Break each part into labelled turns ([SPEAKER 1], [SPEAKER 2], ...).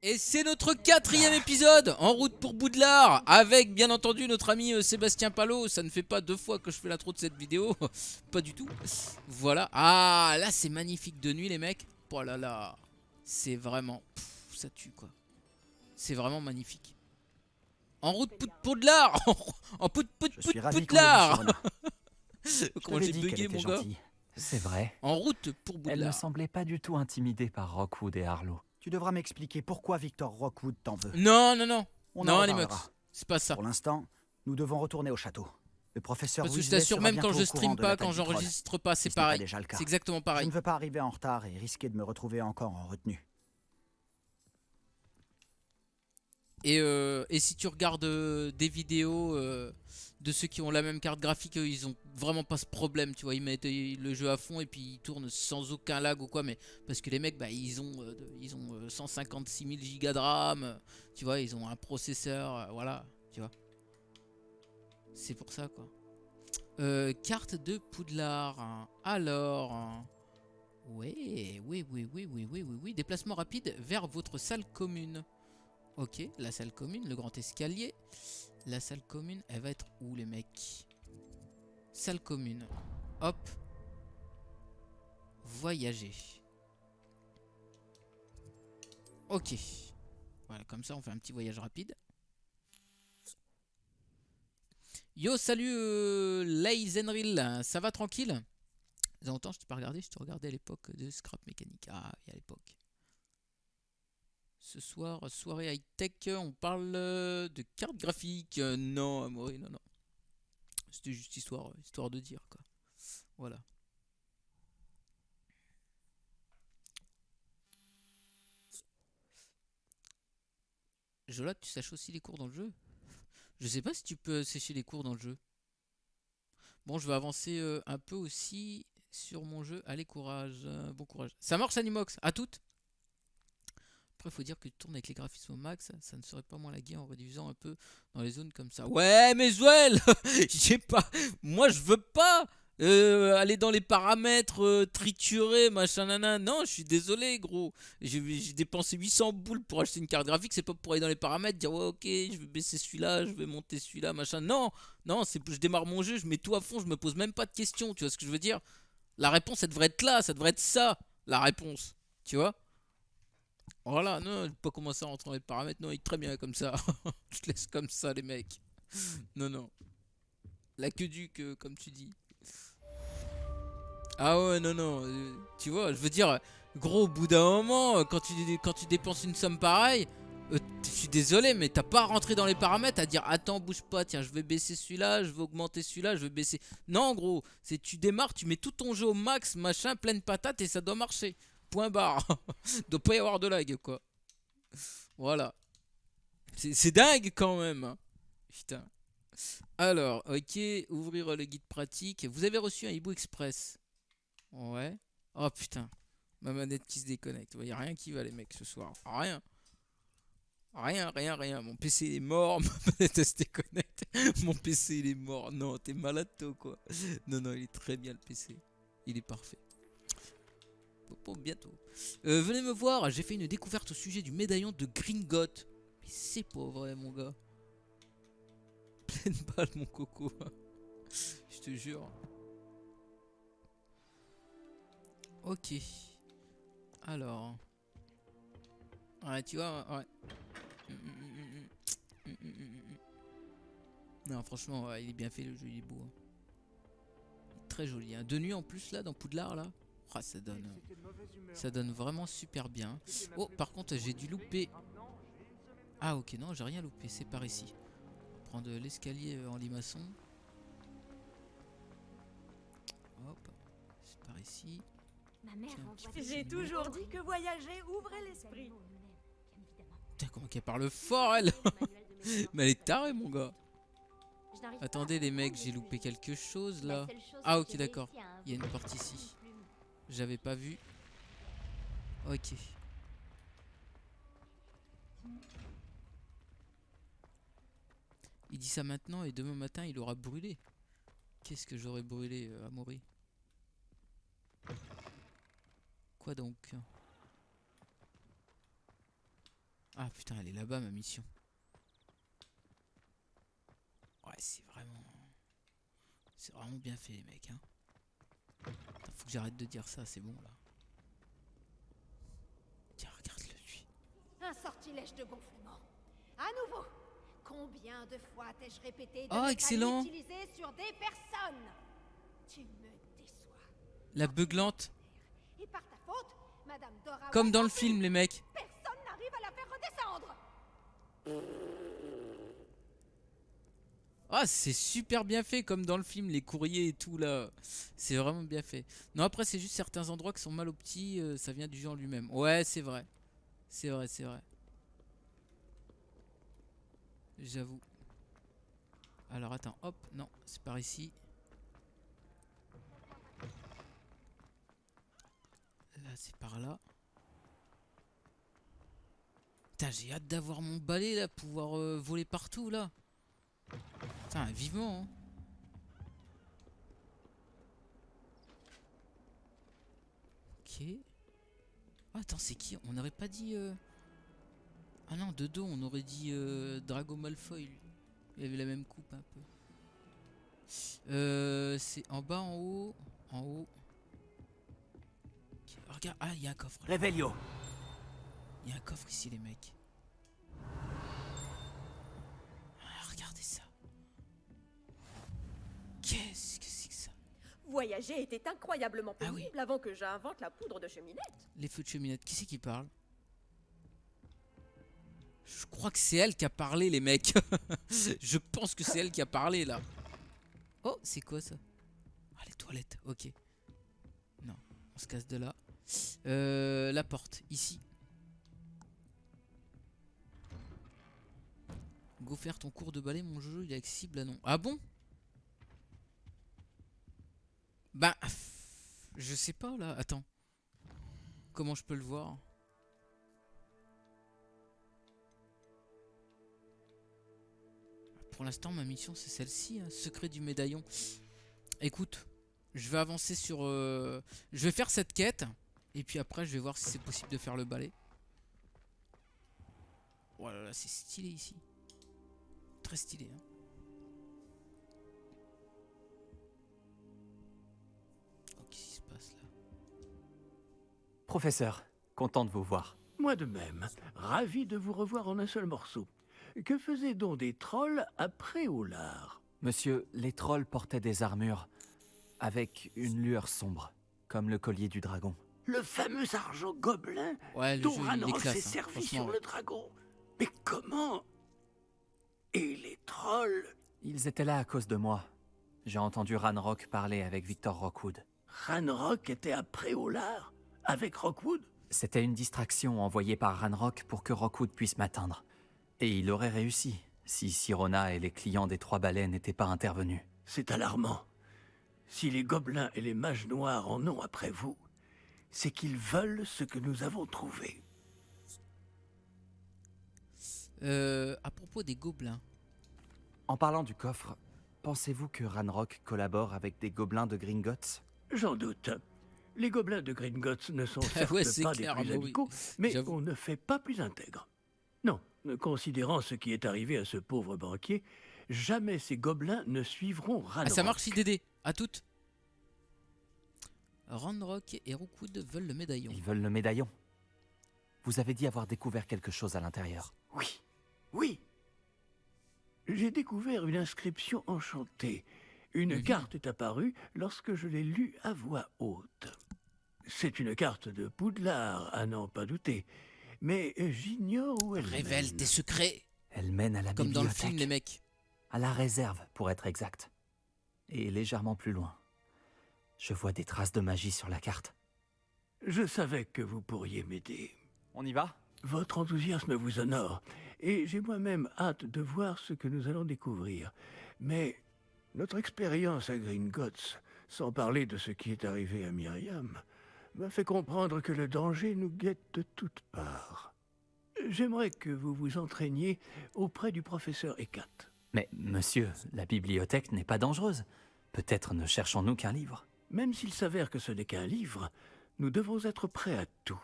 [SPEAKER 1] Et c'est notre 4e épisode en route pour Poudlard avec bien entendu notre ami Sébastien Palot. Ça ne fait pas 2 fois que je fais l'intro de cette vidéo. Pas du tout. Voilà. Ah là c'est magnifique de nuit les mecs. Oh là là. C'est vraiment... ça tue quoi. C'est vraiment magnifique. En route pour Poudlard. En Poudlard. Comment j'ai bugué mon gars.
[SPEAKER 2] C'est vrai.
[SPEAKER 1] En route pour
[SPEAKER 2] Elle ne
[SPEAKER 1] Poudlard.
[SPEAKER 2] semblait pas du tout intimidée par Rockwood et Harlow.
[SPEAKER 3] Tu devras m'expliquer pourquoi Victor Rockwood t'en veut.
[SPEAKER 1] Non, non, non.
[SPEAKER 3] On en
[SPEAKER 1] Non, les
[SPEAKER 3] reparlera.
[SPEAKER 1] mecs. C'est pas ça.
[SPEAKER 3] Pour l'instant, nous devons retourner au château. Le professeur
[SPEAKER 1] Parce que je
[SPEAKER 3] Weasley
[SPEAKER 1] t'assure,
[SPEAKER 3] sera
[SPEAKER 1] même quand
[SPEAKER 3] bientôt
[SPEAKER 1] je
[SPEAKER 3] au courant
[SPEAKER 1] stream
[SPEAKER 3] de
[SPEAKER 1] pas,
[SPEAKER 3] l'attaque
[SPEAKER 1] quand
[SPEAKER 3] du troll.
[SPEAKER 1] j'enregistre pas, c'est
[SPEAKER 3] Si ce n'est pas
[SPEAKER 1] pareil.
[SPEAKER 3] déjà le cas.
[SPEAKER 1] C'est exactement
[SPEAKER 3] Je
[SPEAKER 1] pareil.
[SPEAKER 3] ne veux pas arriver en retard et risquer de me retrouver encore en retenue.
[SPEAKER 1] Et si tu regardes des vidéos de ceux qui ont la même carte graphique, eux, ils ont vraiment pas ce problème, tu vois. Ils mettent le jeu à fond et puis ils tournent sans aucun lag ou quoi. Mais parce que les mecs, bah, ils ont 156 000 gigas de RAM, tu vois. Ils ont un processeur, voilà, tu vois. C'est pour ça, quoi. Carte de Poudlard. Hein. Alors... Hein. Oui. Déplacement rapide vers votre salle commune. Ok, la salle commune, le grand escalier. La salle commune, elle va être où les mecs? Salle commune. Hop. Voyager. Ok. Voilà, comme ça on fait un petit voyage rapide. Yo, salut Leisenril, ça va tranquille? Ça fait longtemps, je t'ai pas regardé, je te regardais à l'époque de Scrap Mécanique. Ah, et à l'époque. Ce soir, soirée high-tech, on parle de cartes graphiques. Non, Amaury, non. C'était juste histoire de dire, quoi. Voilà. Jola, tu sèches aussi les cours dans le jeu? Je sais pas si tu peux sécher les cours dans le jeu. Bon, je vais avancer un peu aussi sur mon jeu. Allez, courage. Bon courage. Ça marche, Animox? À toutes? Après, il faut dire que tu tournes avec les graphismes au max, ça ne serait pas moins lagué en réduisant un peu dans les zones comme ça. Ouais, mais Joël, j'ai pas. Moi, je veux pas aller dans les paramètres, triturer, machin, nana. Non, je suis désolé, gros. J'ai dépensé 800 boules pour acheter une carte graphique. C'est pas pour aller dans les paramètres, dire ouais, ok, je vais baisser celui-là, je vais monter celui-là, machin. Non, je démarre mon jeu, je mets tout à fond, je me pose même pas de questions. Tu vois ce que je veux dire? La réponse, elle devrait être là, ça devrait être ça, la réponse. Tu vois? Voilà, non, je vais pas commencer à rentrer dans les paramètres, non, il est très bien comme ça. Je te laisse comme ça, les mecs. Non. L'aqueduc, comme tu dis. Ah ouais, non. Tu vois, je veux dire, gros, au bout d'un moment, quand tu dépenses une somme pareille, je suis désolé, mais t'as pas à rentrer dans les paramètres à dire attends, bouge pas, tiens, je vais baisser celui-là, je vais augmenter celui-là, je vais baisser. Non, gros, c'est tu démarres, tu mets tout ton jeu au max, machin, pleine patate et ça doit marcher. Point barre. Doit pas y avoir de lag, quoi. Voilà. C'est dingue quand même. Hein. Putain. Alors, ok, ouvrir le guide pratique. Vous avez reçu un hibou express. Ouais. Oh putain. Ma manette qui se déconnecte. Il n'y a rien qui va les mecs ce soir. Rien. Rien. Mon PC il est mort. Ma manette elle se déconnecte. Mon PC il est mort. Non, t'es malade toi quoi. Non, il est très bien le PC. Il est parfait. Pour bientôt. Venez me voir, j'ai fait une découverte au sujet du médaillon de Gringotts. Mais c'est pas vrai mon gars. Pleine balle mon coco. Je te jure. Ok. Alors. Ouais, tu vois, ouais. Non, franchement, ouais, il est bien fait le jeu, il est beau. Hein. Il est très joli. Hein. De nuit en plus là, dans Poudlard là. Oh, ça donne vraiment super bien. Oh, par contre, j'ai dû louper. Ah, ok, non, j'ai rien loupé. C'est par ici. Prendre l'escalier en limaçon. Hop, c'est par ici.
[SPEAKER 4] J'ai toujours dit que voyager ouvrait l'esprit.
[SPEAKER 1] Putain, comment qu'elle parle fort, elle. Mais elle est tarée, mon gars. Attendez, les mecs, j'ai loupé quelque chose, là. Ah, ok, d'accord. Il y a une porte ici. J'avais pas vu. Ok. Il dit ça maintenant et demain matin, il aura brûlé. Qu'est-ce que j'aurais brûlé, Amaury? Quoi donc? Ah putain, elle est là-bas ma mission. Ouais, c'est vraiment... C'est vraiment bien fait les mecs, hein. Putain, faut que j'arrête de dire ça, c'est bon là. Tiens, regarde-le lui.
[SPEAKER 5] Un sortilège de gonflement. À nouveau. Combien de fois t'ai-je répété de
[SPEAKER 1] Oh,
[SPEAKER 5] ne
[SPEAKER 1] excellent.
[SPEAKER 5] pas l'utiliser sur des personnes? Tu me déçois.
[SPEAKER 1] La beuglante.
[SPEAKER 5] Et par ta faute, Madame Dora...
[SPEAKER 1] Comme dans le
[SPEAKER 5] Weston,
[SPEAKER 1] film les mecs.
[SPEAKER 5] personne n'arrive à la faire redescendre.
[SPEAKER 1] Ah, c'est super bien fait comme dans le film, les courriers et tout là. C'est vraiment bien fait. Non, après, c'est juste certains endroits qui sont mal au petit, ça vient du jeu en lui-même. Ouais, c'est vrai. C'est vrai, c'est vrai. J'avoue. Alors attends, hop, non, c'est par ici. Là, c'est par là. Putain, j'ai hâte d'avoir mon balai là, pouvoir voler partout là. Putain, vivement, hein. Ok. Oh, attends, c'est qui? On n'aurait pas dit... Ah non, de dos, on aurait dit Drago Malfoy, lui. Il avait la même coupe un peu. C'est en bas, en haut. En haut. Ok, regarde, ah, il y a un coffre. Là.
[SPEAKER 2] Revelio.
[SPEAKER 1] Il y a un coffre ici, les mecs. Ah, regardez ça. Qu'est-ce que c'est que ça?
[SPEAKER 4] Voyager était incroyablement
[SPEAKER 1] Ah
[SPEAKER 4] pénible
[SPEAKER 1] oui.
[SPEAKER 4] avant que j'invente la poudre de cheminette.
[SPEAKER 1] Les feux de cheminette. Qui c'est qui parle? Je crois que c'est elle qui a parlé, les mecs. Je pense que c'est elle qui a parlé, là. Oh, c'est quoi, ça? Ah, les toilettes, ok. Non, on se casse de là. La porte, ici. Go faire ton cours de ballet, mon jeu, il est accessible à non. Ah bon? Bah, je sais pas, là. Attends. Comment je peux le voir? Pour l'instant, ma mission, c'est celle-ci, hein, secret du médaillon. Écoute, je vais avancer sur... je vais faire cette quête. Et puis après, je vais voir si c'est possible de faire le balai. Oh là là, c'est stylé ici. Très stylé, hein. Oh, qu'est-ce qui se passe là?
[SPEAKER 2] Professeur, content de vous voir.
[SPEAKER 6] Moi de même, ravi de vous revoir en un seul morceau. Que faisaient donc des trolls après Olar?
[SPEAKER 2] Monsieur, les trolls portaient des armures avec une lueur sombre, comme le collier du dragon.
[SPEAKER 6] Le fameux argent gobelin
[SPEAKER 1] Ouais, le
[SPEAKER 6] dont
[SPEAKER 1] jeu, il est
[SPEAKER 6] Ranrock
[SPEAKER 1] classe,
[SPEAKER 6] s'est
[SPEAKER 1] hein,
[SPEAKER 6] servi
[SPEAKER 1] franchement,
[SPEAKER 6] sur
[SPEAKER 1] ouais.
[SPEAKER 6] le dragon. Mais comment? Et les trolls?
[SPEAKER 2] Ils étaient là à cause de moi. J'ai entendu Ranrock parler avec Victor Rockwood.
[SPEAKER 6] Ranrock était après Olar avec Rockwood?
[SPEAKER 2] C'était une distraction envoyée par Ranrock pour que Rockwood puisse m'atteindre. Et il aurait réussi, si Sirona et les clients des Trois Balais n'étaient pas intervenus.
[SPEAKER 6] C'est alarmant. Si les gobelins et les mages noirs en ont après vous, c'est qu'ils veulent ce que nous avons trouvé.
[SPEAKER 1] À propos des gobelins.
[SPEAKER 2] En parlant du coffre, pensez-vous que Ranrock collabore avec des gobelins de Gringotts?
[SPEAKER 6] J'en doute. Les gobelins de Gringotts ne sont certes
[SPEAKER 1] Ouais, c'est
[SPEAKER 6] pas
[SPEAKER 1] clair,
[SPEAKER 6] des plus
[SPEAKER 1] bah oui.
[SPEAKER 6] amicaux, mais
[SPEAKER 1] J'avoue.
[SPEAKER 6] on ne fait pas plus intègre. Non, considérant ce qui est arrivé à ce pauvre banquier, jamais ces gobelins ne suivront Ranrock.
[SPEAKER 1] Ah, ça marche, IDD. À toutes. Ranrock et Rookwood veulent le médaillon.
[SPEAKER 2] Ils veulent le médaillon. Vous avez dit avoir découvert quelque chose à l'intérieur.
[SPEAKER 6] Oui, oui. J'ai découvert une inscription enchantée. Une carte est apparue lorsque je l'ai lue à voix haute. C'est une carte de Poudlard, à n'en pas douter. Mais j'ignore où elle
[SPEAKER 1] Révèle
[SPEAKER 6] mène.
[SPEAKER 1] tes secrets.
[SPEAKER 2] Elle mène à la
[SPEAKER 1] Comme dans le
[SPEAKER 2] bibliothèque.
[SPEAKER 1] film, les mecs.
[SPEAKER 2] À la réserve, pour être exact. Et légèrement plus loin. Je vois des traces de magie sur la carte.
[SPEAKER 6] Je savais que vous pourriez m'aider.
[SPEAKER 2] On y va?
[SPEAKER 6] Votre enthousiasme vous honore, et j'ai moi-même hâte de voir ce que nous allons découvrir. Mais notre expérience à Gringotts, sans parler de ce qui est arrivé à Myriam, m'a fait comprendre que le danger nous guette de toutes parts. J'aimerais que vous vous entraîniez auprès du professeur Ekat.
[SPEAKER 2] Mais, monsieur, la bibliothèque n'est pas dangereuse. Peut-être ne cherchons-nous qu'un livre.
[SPEAKER 6] Même s'il s'avère que ce n'est qu'un livre, nous devons être prêts à tout.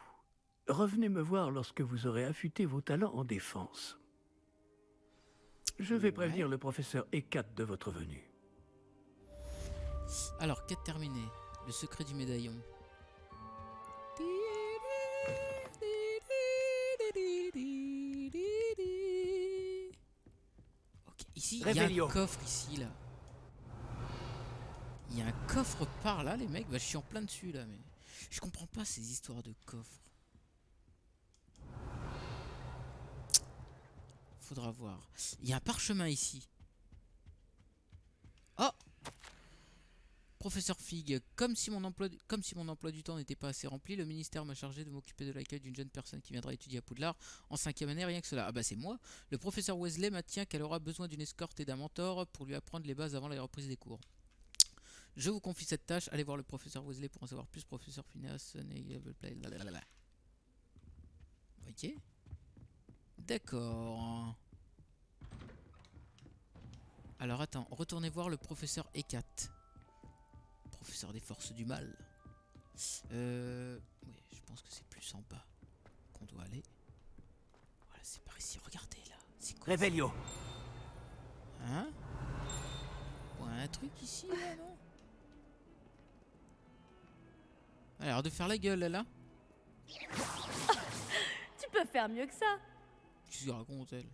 [SPEAKER 6] revenez me voir lorsque vous aurez affûté vos talents en défense. Je vais prévenir le professeur Hecat de votre venue.
[SPEAKER 1] Alors, quête terminée. Le secret du médaillon. Ok, ici, il y a
[SPEAKER 3] Revelio.
[SPEAKER 1] un coffre ici, là. Il y a un coffre par là, les mecs. Bah, je suis en plein dessus, là, mais... Je comprends pas ces histoires de coffres. Faudra voir. Il y a un parchemin ici. Oh! Professeur Fig, comme si mon emploi du temps n'était pas assez rempli, le ministère m'a chargé de m'occuper de l'accueil d'une jeune personne qui viendra étudier à Poudlard en 5e année, rien que cela. Ah bah c'est moi. Le professeur Weasley maintient qu'elle aura besoin d'une escorte et d'un mentor pour lui apprendre les bases avant la reprise des cours. Je vous confie cette tâche, allez voir le professeur Weasley pour en savoir plus. Professeur Phineas, blablabla. Ok. D'accord. Alors attends, retournez voir le professeur Hecat. Professeur des forces du mal. Oui, je pense que c'est plus en bas qu'on doit aller. Voilà, c'est par ici. Regardez là. C'est quoi ça?
[SPEAKER 3] Revelio.
[SPEAKER 1] Hein? Bon, un truc ici là, non? Elle a l'air de faire la gueule là.
[SPEAKER 4] Tu peux faire mieux que ça.
[SPEAKER 1] Qu'est-ce qu'elle raconte elle?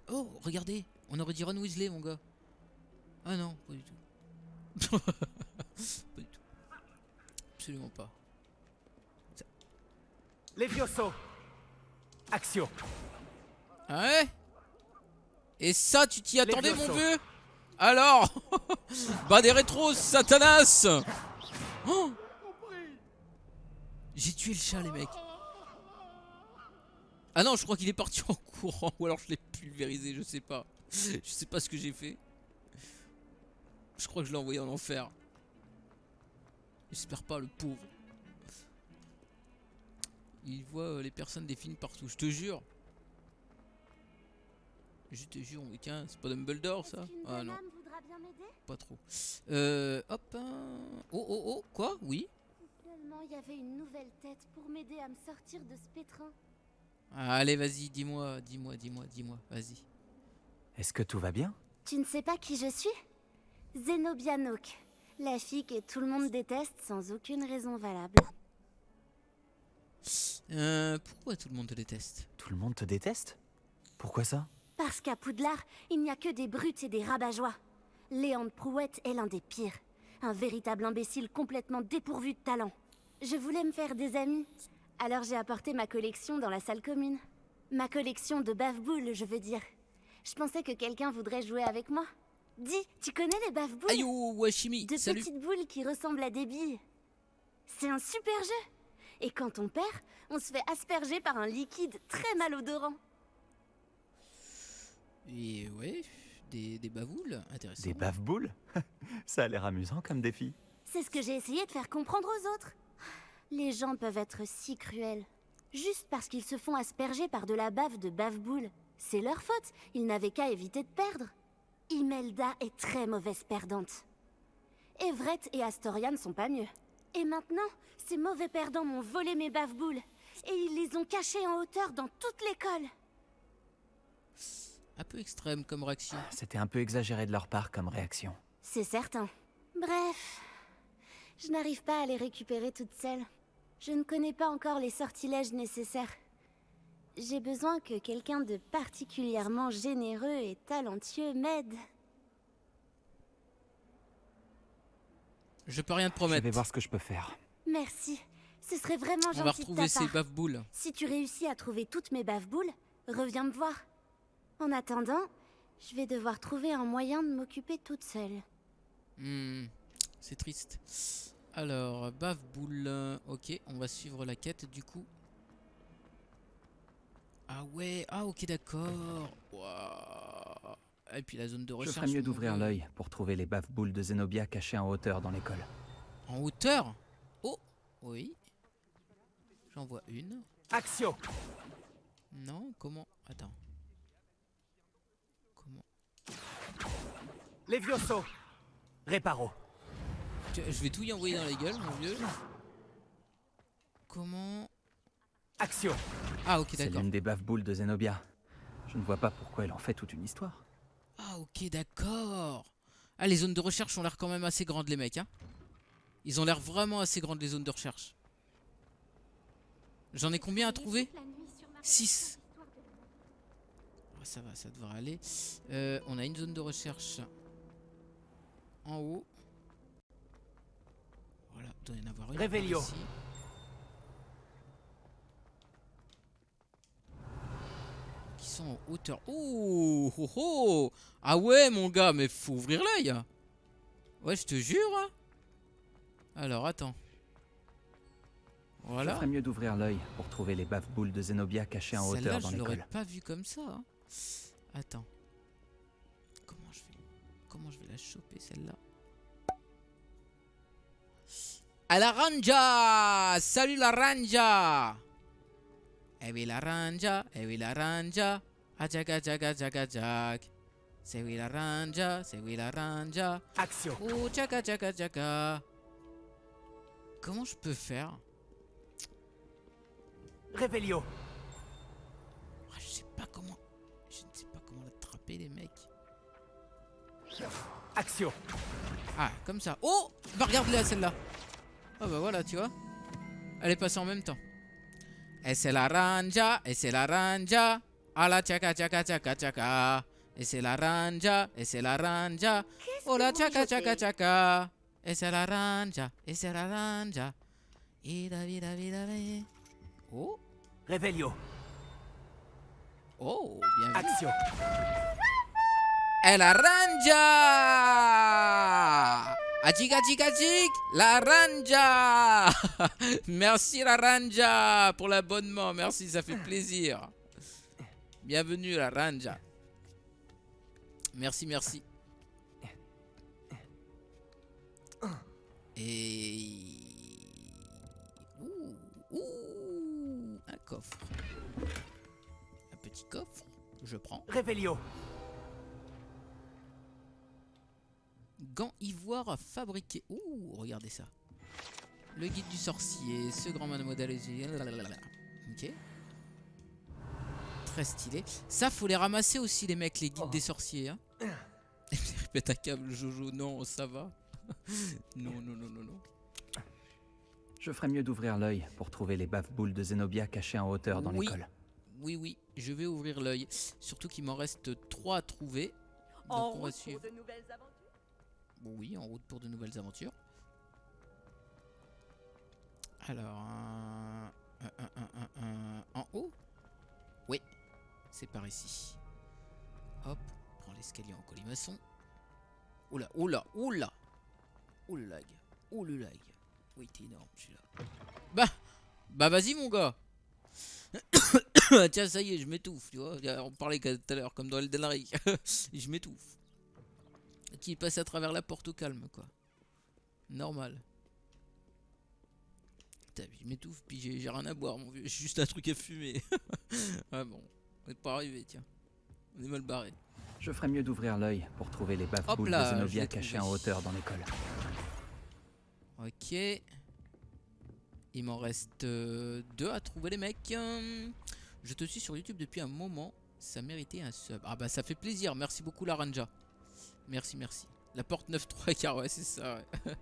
[SPEAKER 1] Oh, regardez. On aurait dit Ron Weasley, mon gars. Ah non, pas du tout. Pas du tout. Absolument pas.
[SPEAKER 3] Levioso. Axio.
[SPEAKER 1] Ah ouais? Et ça, tu t'y attendais, mon
[SPEAKER 3] Levioso.
[SPEAKER 1] vieux? Alors? Bah des rétros, Satanas! Oh, j'ai tué le chat, les mecs. Ah non, je crois qu'il est parti en courant. Ou alors je l'ai pulvérisé, je sais pas. Je sais pas ce que j'ai fait. Je crois que je l'ai envoyé en enfer. J'espère pas, le pauvre. Il voit les personnes des films partout, je te jure. Je te jure, mais tiens, c'est pas Dumbledore ça? Ah non, pas trop. Hop. Oh, oh, oh, quoi? Oui?
[SPEAKER 7] Seulement il y avait une nouvelle tête pour m'aider à me sortir de ce pétrin.
[SPEAKER 1] Allez, vas-y, dis-moi, vas-y.
[SPEAKER 2] Est-ce que tout va bien?
[SPEAKER 7] Tu ne sais pas qui je suis? Zenobia Nook, la fille que tout le monde déteste sans aucune raison valable.
[SPEAKER 1] Pourquoi tout le monde te déteste?
[SPEAKER 2] Tout le monde te déteste? Pourquoi ça?
[SPEAKER 7] Parce qu'à Poudlard, il n'y a que des brutes et des rabat-joie. Léandre Prouette est l'un des pires. Un véritable imbécile complètement dépourvu de talent. Je voulais me faire des amis, alors j'ai apporté ma collection dans la salle commune. Ma collection de bave-boules, je veux dire. Je pensais que quelqu'un voudrait jouer avec moi. Dis, tu connais les bave-boules?
[SPEAKER 1] Aïe, oh, Washimi,
[SPEAKER 7] De
[SPEAKER 1] salut.
[SPEAKER 7] petites boules qui ressemblent à des billes. C'est un super jeu. Et quand on perd, on se fait asperger par un liquide très malodorant.
[SPEAKER 1] Et ouais, des bavoules, intéressant.
[SPEAKER 2] Des bave-boules? Ça a l'air amusant comme défi.
[SPEAKER 7] C'est ce que j'ai essayé de faire comprendre aux autres. Les gens peuvent être si cruels. Juste parce qu'ils se font asperger par de la bave de bave-boule. C'est leur faute, ils n'avaient qu'à éviter de perdre. Imelda est très mauvaise perdante. Everett et Astoria ne sont pas mieux. Et maintenant, ces mauvais perdants m'ont volé mes bave-boules. Et ils les ont cachées en hauteur dans toute l'école.
[SPEAKER 1] Un peu extrême comme réaction.
[SPEAKER 2] C'était un peu exagéré de leur part comme réaction.
[SPEAKER 7] C'est certain. Bref, je n'arrive pas à les récupérer toute seule. Je ne connais pas encore les sortilèges nécessaires. J'ai besoin que quelqu'un de particulièrement généreux et talentueux m'aide.
[SPEAKER 1] Je peux rien te
[SPEAKER 2] Je
[SPEAKER 1] promettre.
[SPEAKER 2] vais voir ce que je peux faire.
[SPEAKER 7] Merci. Ce serait vraiment
[SPEAKER 1] On va
[SPEAKER 7] gentil de
[SPEAKER 1] retrouver
[SPEAKER 7] ta
[SPEAKER 1] ces
[SPEAKER 7] part.
[SPEAKER 1] bave-boules.
[SPEAKER 7] Si tu réussis à trouver toutes mes bave-boules, reviens me voir. En attendant, je vais devoir trouver un moyen de m'occuper toute seule.
[SPEAKER 1] C'est triste. Alors, bave-boule. Ok, on va suivre la quête du coup. Ah ouais, ah ok, d'accord. Waouh. Et puis la zone de
[SPEAKER 2] Je
[SPEAKER 1] recherche.
[SPEAKER 2] ferais mieux
[SPEAKER 1] mon
[SPEAKER 2] d'ouvrir
[SPEAKER 1] gars.
[SPEAKER 2] l'œil pour trouver les bave-boules de Zenobia cachées en hauteur dans l'école.
[SPEAKER 1] En hauteur? Oh, oui. J'en vois une.
[SPEAKER 3] Axio.
[SPEAKER 1] Non, comment? Attends. Comment?
[SPEAKER 3] Levioso. Reparo.
[SPEAKER 1] Je vais tout y envoyer dans la gueule, mon vieux. Comment
[SPEAKER 3] Action.
[SPEAKER 1] Ah, ok,
[SPEAKER 2] C'est
[SPEAKER 1] d'accord.
[SPEAKER 2] l'une des bave-boules de Zenobia. Je ne vois pas pourquoi elle en fait toute une histoire.
[SPEAKER 1] Ah, ok, d'accord. Ah, les zones de recherche ont l'air quand même assez grandes, les mecs, hein. Ils ont l'air vraiment assez grandes, les zones de recherche. J'en ai combien à trouver? 6. Ah, ça va, ça devrait aller. On a une zone de recherche en haut. Voilà, il doit y en avoir une.
[SPEAKER 3] Réveillon.
[SPEAKER 1] Ici. Qui sont en hauteur. Oh, oh, oh. Ah ouais, mon gars, mais faut ouvrir l'œil. Ouais, je te jure. Hein. Alors, attends.
[SPEAKER 2] Je
[SPEAKER 1] Voilà.
[SPEAKER 2] ferais mieux d'ouvrir l'œil pour trouver les bave-boules de Zenobia cachées en
[SPEAKER 1] Celle-là,
[SPEAKER 2] hauteur dans
[SPEAKER 1] je l'aurais
[SPEAKER 2] l'école.
[SPEAKER 1] pas vue comme ça. Hein. Attends. Comment je vais la choper, celle-là? À la ranja! Salut la ranja! Eh oui la ranja, eh oui la ranja. Ah jaga jaga jaga jag. C'est oui la ranja, c'est oui la ranja.
[SPEAKER 3] Action.
[SPEAKER 1] Oh jaga jaga jaga. Comment je peux faire?
[SPEAKER 3] Réveillon.
[SPEAKER 1] Ah, je sais pas comment. Je ne sais pas comment l'attraper, les mecs.
[SPEAKER 3] Action.
[SPEAKER 1] Ah, comme ça. Oh! Bah regarde-la celle-là. Ah bah voilà, tu vois. Elle est passée en même temps. Et c'est la ranja, et c'est la ranja. Ah la tchaka tchaka tchaka tchaka. Et c'est la ranja, et c'est la ranja. Oh la
[SPEAKER 7] que vous
[SPEAKER 1] tchaka tchaka
[SPEAKER 7] jetez
[SPEAKER 1] tchaka. Et c'est la ranja, et c'est la ranja. Et la vie, la vie, la vie. Oh,
[SPEAKER 3] Réveillon.
[SPEAKER 1] oh, bien vu.
[SPEAKER 3] Action.
[SPEAKER 1] Et la ranja! Achik, achik, achik! La ranja! Merci la ranja pour l'abonnement. Merci, ça fait plaisir. Bienvenue la ranja. Merci, merci. Et... ouh, un coffre. Un petit coffre. Je prends.
[SPEAKER 3] Réveillon.
[SPEAKER 1] Gants ivoire à fabriquer. Ouh, regardez ça. Le guide du sorcier, ce grand modèle. Ok. Très stylé. Ça, faut les ramasser aussi, les mecs, les guides des sorciers. Hein. Répète à câble, Jojo. Non, ça va. Non, non, non, non, non.
[SPEAKER 2] Je ferais mieux d'ouvrir l'œil pour trouver les bave-boules de Zenobia cachées en hauteur dans
[SPEAKER 1] Oui.
[SPEAKER 2] l'école.
[SPEAKER 1] Oui, oui, je vais ouvrir l'œil. Surtout qu'il m'en reste 3 à trouver. Donc on va suivre.
[SPEAKER 4] de nouvelles aventures.
[SPEAKER 1] Oui, en route pour de nouvelles aventures. Alors, en haut? Oui, c'est par ici. Hop, on prend l'escalier en colimaçon. Oula, oula, oula. Oh le lag, oh le lag. Oui, t'es énorme, je suis là. Bah vas-y mon gars. Tiens, ça y est, je m'étouffe, tu vois. On parlait tout à l'heure, comme dans Elden Ring. Je m'étouffe. Qui est passé à travers la porte au calme, quoi. Normal. Putain, je m'étouffe, puis j'ai rien à boire, mon vieux. J'ai juste un truc à fumer. Ah bon, on n'est pas arrivé, tiens. On est mal barré.
[SPEAKER 2] Je ferais mieux d'ouvrir l'œil pour trouver les
[SPEAKER 1] Hop
[SPEAKER 2] bave-boules de
[SPEAKER 1] là, je
[SPEAKER 2] Zenobia
[SPEAKER 1] l'ai
[SPEAKER 2] cachées
[SPEAKER 1] trouvé.
[SPEAKER 2] en hauteur dans l'école.
[SPEAKER 1] Ok. Il m'en reste 2 à trouver, les mecs. Je te suis sur YouTube depuis un moment. Ça méritait un sub. Ah bah ça fait plaisir. Merci beaucoup la Ranja. Merci, merci. La porte 9-3 car ouais, c'est ça. Ouais,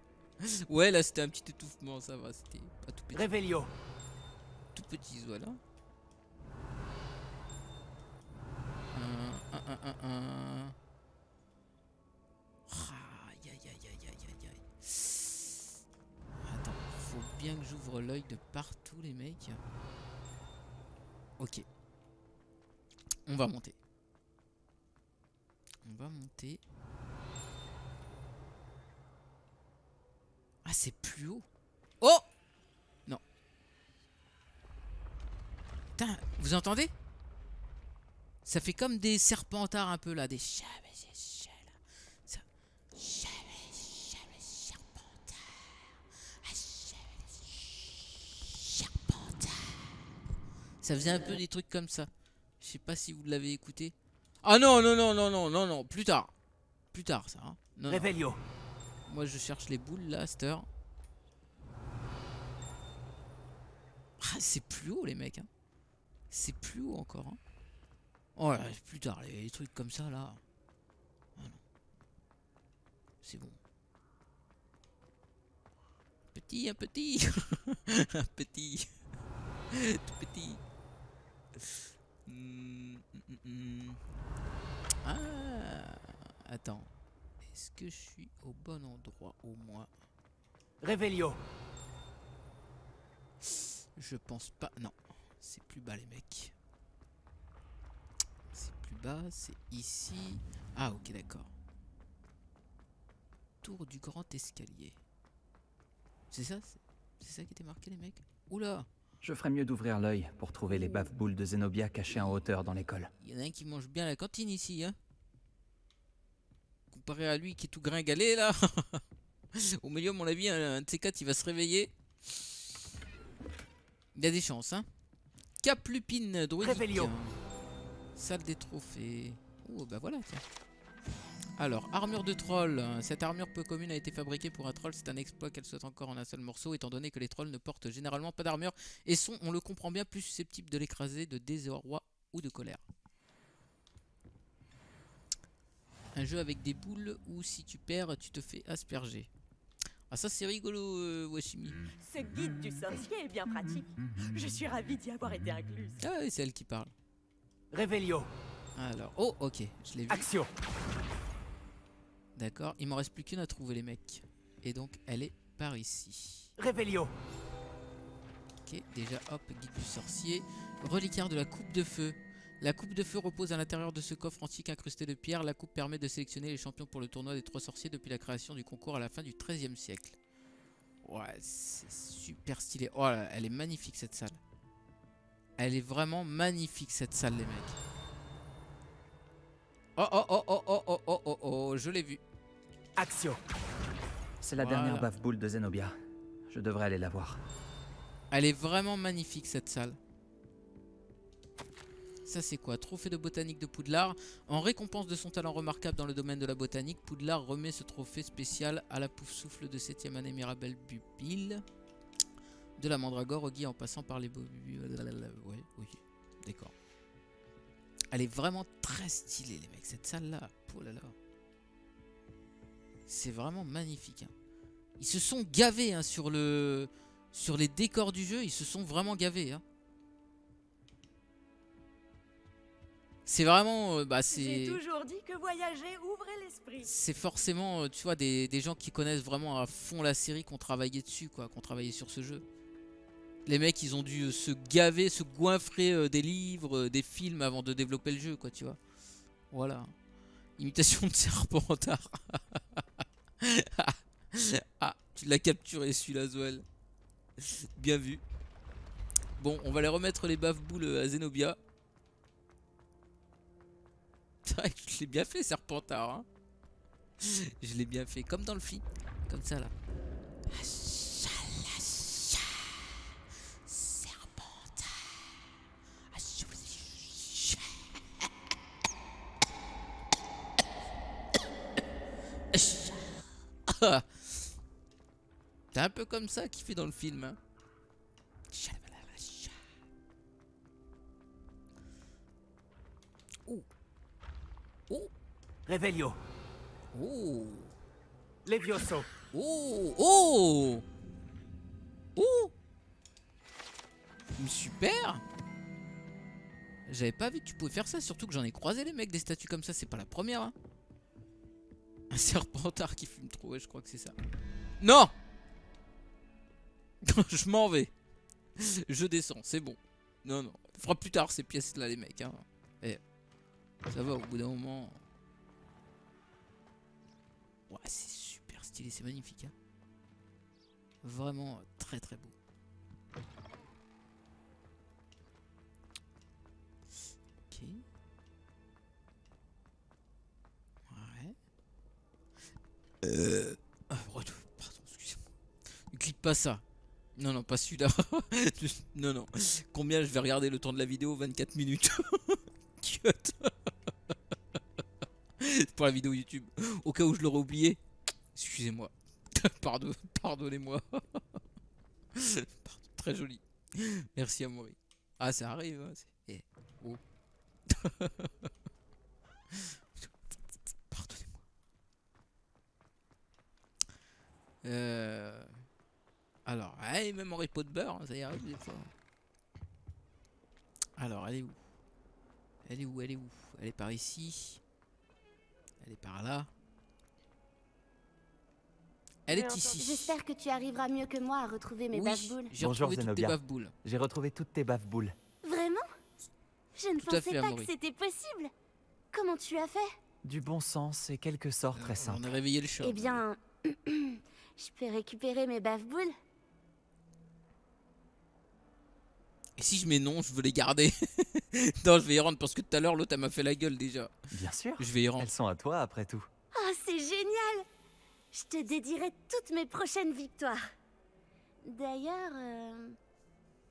[SPEAKER 1] ouais là c'était un petit étouffement, ça va. C'était pas tout petit.
[SPEAKER 3] Réveillon.
[SPEAKER 1] Tout petit, voilà. Aïe, aïe, aïe, aïe, aïe, aïe, aïe. Attends, faut bien que j'ouvre l'œil de partout, les mecs. Ok. On va monter. On va monter. Ah, c'est plus haut. Oh! Non. Putain, vous entendez? Ça fait comme des serpentards un peu là, des ça faisait un peu des trucs comme ça. Je sais pas si vous l'avez écouté. Ah non, non, non, non, non, non, non, plus tard. Plus tard ça. Hein. Non, non.
[SPEAKER 3] Réveillon.
[SPEAKER 1] Moi je cherche les boules là, à cette heure. Ah, c'est plus haut les mecs. Hein. C'est plus haut encore. Hein. Oh là, plus tard, les trucs comme ça là. Ah non. C'est bon. Petit, un petit. Un petit. Tout petit. Ah. Attends. Est-ce que je suis au bon endroit au moins?
[SPEAKER 3] Revelio.
[SPEAKER 1] Je pense pas. Non. C'est plus bas les mecs. C'est plus bas. C'est ici. Ah ok d'accord. Tour du grand escalier. C'est ça? C'est ça qui était marqué les mecs? Oula!
[SPEAKER 2] Je ferais mieux d'ouvrir l'œil pour trouver les bave-boules de Zenobia cachées en hauteur dans l'école.
[SPEAKER 1] Il y en a un qui mange bien à la cantine ici, hein. Comparé à lui qui est tout gringalé là. Au milieu, à mon avis, un de ces quatre il va se réveiller. Il y a des chances, hein. Cap Lupine, druidique.
[SPEAKER 3] Réveillon.
[SPEAKER 1] Salle des trophées. Oh bah voilà, tiens. Alors, armure de troll. Cette armure peu commune a été fabriquée pour un troll. C'est un exploit qu'elle soit encore en un seul morceau, étant donné que les trolls ne portent généralement pas d'armure et sont, on le comprend bien, plus susceptibles de l'écraser de désarroi ou de colère. Un jeu avec des boules où si tu perds, tu te fais asperger. Ah ça c'est rigolo, Washimi.
[SPEAKER 4] Ce guide du sorcier est bien pratique. Je suis ravie d'y avoir été incluse.
[SPEAKER 1] Ah oui, c'est elle qui parle.
[SPEAKER 3] Revelio.
[SPEAKER 1] Alors, oh ok, je l'ai vu.
[SPEAKER 3] Action.
[SPEAKER 1] D'accord, il m'en reste plus qu'une à trouver les mecs. Et donc elle est par ici.
[SPEAKER 3] Revelio.
[SPEAKER 1] Ok, déjà hop, guide du sorcier. Reliquaire de la coupe de feu. La coupe de feu repose à l'intérieur de ce coffre antique incrusté de pierre. La coupe permet de sélectionner les champions pour le tournoi des 3 sorciers depuis la création du concours à la fin du XIIIe siècle. Ouais, c'est super stylé. Oh là, elle est magnifique cette salle. Elle est vraiment magnifique cette salle les mecs. Oh oh oh oh oh oh oh oh oh, je l'ai vu.
[SPEAKER 3] Action.
[SPEAKER 2] C'est la
[SPEAKER 1] Voilà.
[SPEAKER 2] dernière bave-boule de Zenobia. Je devrais aller la voir.
[SPEAKER 1] Elle est vraiment magnifique cette salle. Ça c'est quoi? Trophée de botanique de Poudlard. En récompense de son talent remarquable dans le domaine de la botanique, Poudlard remet ce trophée spécial à la Poufsouffle de 7ème année Mirabelle Pupille. De la Mandragore au Guy en passant par les... Ouais, oui, d'accord. Elle est vraiment très stylée les mecs, cette salle là. Oh là là. C'est vraiment magnifique. Hein. Ils se sont gavés hein, sur les décors du jeu, ils se sont vraiment gavés. Hein. C'est vraiment...
[SPEAKER 4] J'ai toujours dit que voyager ouvrait l'esprit.
[SPEAKER 1] C'est forcément, tu vois, des gens qui connaissent vraiment à fond la série, qui ont travaillé dessus, quoi, qui ont travaillé sur ce jeu. Les mecs, ils ont dû se gaver, se goinfrer des livres, des films avant de développer le jeu, quoi, tu vois. Voilà. Imitation de Serpentard. Ah, tu l'as capturé celui-là, Zoel. Bien vu. Bon, on va les remettre les bave-boules à Zenobia. Je l'ai bien fait, Serpentard. Hein. Je l'ai bien fait, comme dans le film. Comme ça, là. C'est un peu comme ça qu'il fait dans le film. Hein. Oh. Oh.
[SPEAKER 3] Revelio.
[SPEAKER 1] Oh.
[SPEAKER 3] Levioso.
[SPEAKER 1] Oh. Oh. Oh. Super. J'avais pas vu que tu pouvais faire ça, surtout que j'en ai croisé les mecs des statues comme ça, c'est pas la première. Hein. Un Serpentard qui fume trop, ouais, je crois que c'est ça. Non. Je m'en vais. Je descends, c'est bon. Non, non. On fera plus tard ces pièces-là, les mecs. Hein. Eh, ça va, au bout d'un moment. Ouais, c'est super stylé, c'est magnifique. Hein. Vraiment très très beau. Ok. Ouais. Pardon, excusez-moi. Ne clique pas ça. Non, non, pas celui-là. Non, non. Combien je vais regarder le temps de la vidéo? 24 minutes. Cut. Pour la vidéo YouTube. Au cas où je l'aurais oublié. Excusez-moi. Pardonnez-moi. Pardon, très joli. Merci Amaury. Ah, ça arrive. Hein. Eh, oh. Pardonnez-moi. Alors, hey, même Henri Potter, hein, ça y arrive des fois. Alors, elle est où? Elle est où? Elle est où? Elle est par ici. Elle est par là. Elle est ici.
[SPEAKER 7] J'espère que tu arriveras mieux que moi à retrouver mes
[SPEAKER 1] Oui,
[SPEAKER 7] bave-boules.
[SPEAKER 1] j'ai
[SPEAKER 2] Bonjour,
[SPEAKER 1] retrouvé toutes tes
[SPEAKER 2] Zenobia.
[SPEAKER 1] bave-boules.
[SPEAKER 2] J'ai retrouvé toutes tes bave-boules.
[SPEAKER 7] Vraiment? Je ne
[SPEAKER 1] Tout à
[SPEAKER 7] pensais
[SPEAKER 1] fait,
[SPEAKER 7] pas
[SPEAKER 1] Amaury.
[SPEAKER 7] que c'était possible. Comment tu as fait?
[SPEAKER 2] Du bon sens et quelques sorts très
[SPEAKER 1] On
[SPEAKER 2] simples.
[SPEAKER 1] a réveillé le chat.
[SPEAKER 7] Eh bien, je peux récupérer mes bave-boules?
[SPEAKER 1] Et si je mets non, je veux les garder. Non, je vais y rendre parce que tout à l'heure, l'autre, elle m'a fait la gueule déjà.
[SPEAKER 2] Bien sûr.
[SPEAKER 1] Je vais y rendre.
[SPEAKER 2] Elles sont à toi après tout.
[SPEAKER 7] Oh, c'est génial! Je te dédierai toutes mes prochaines victoires. D'ailleurs,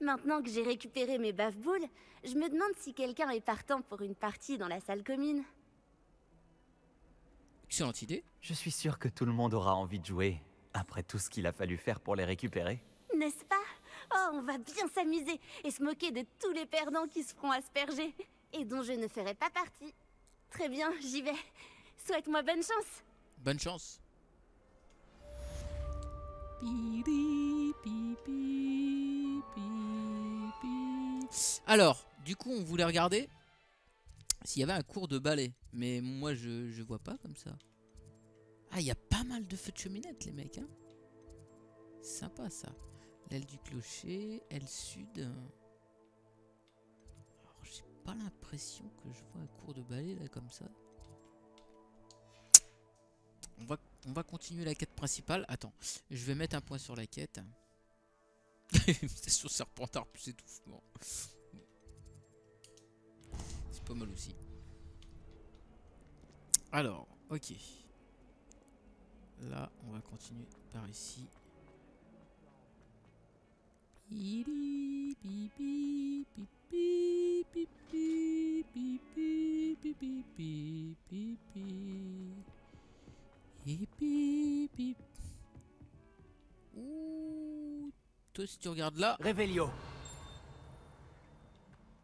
[SPEAKER 7] maintenant que j'ai récupéré mes bave-boules, je me demande si quelqu'un est partant pour une partie dans la salle commune.
[SPEAKER 1] Excellente idée.
[SPEAKER 2] Je suis sûr que tout le monde aura envie de jouer, après tout ce qu'il a fallu faire pour les récupérer.
[SPEAKER 7] N'est-ce pas? Oh, on va bien s'amuser et se moquer de tous les perdants qui se feront asperger et dont je ne ferai pas partie. Très bien, j'y vais. Souhaite-moi bonne chance.
[SPEAKER 1] Bonne chance. Piri, pi, pi, pi, pi. Alors, du coup, on voulait regarder s'il y avait un cours de ballet. Mais moi, je vois pas comme ça. Ah, il y a pas mal de feux de cheminette, les mecs. Hein. Sympa, ça. L'aile du clocher, aile sud. Alors, j'ai pas l'impression que je vois un cours de ballet, là, comme ça. On va continuer la quête principale. Attends, je vais mettre un point sur la quête. Station Serpentard plus étouffement. C'est pas mal aussi. Alors, ok. Là, on va continuer par ici. Ouh, toi si tu regardes là,
[SPEAKER 3] Revelio.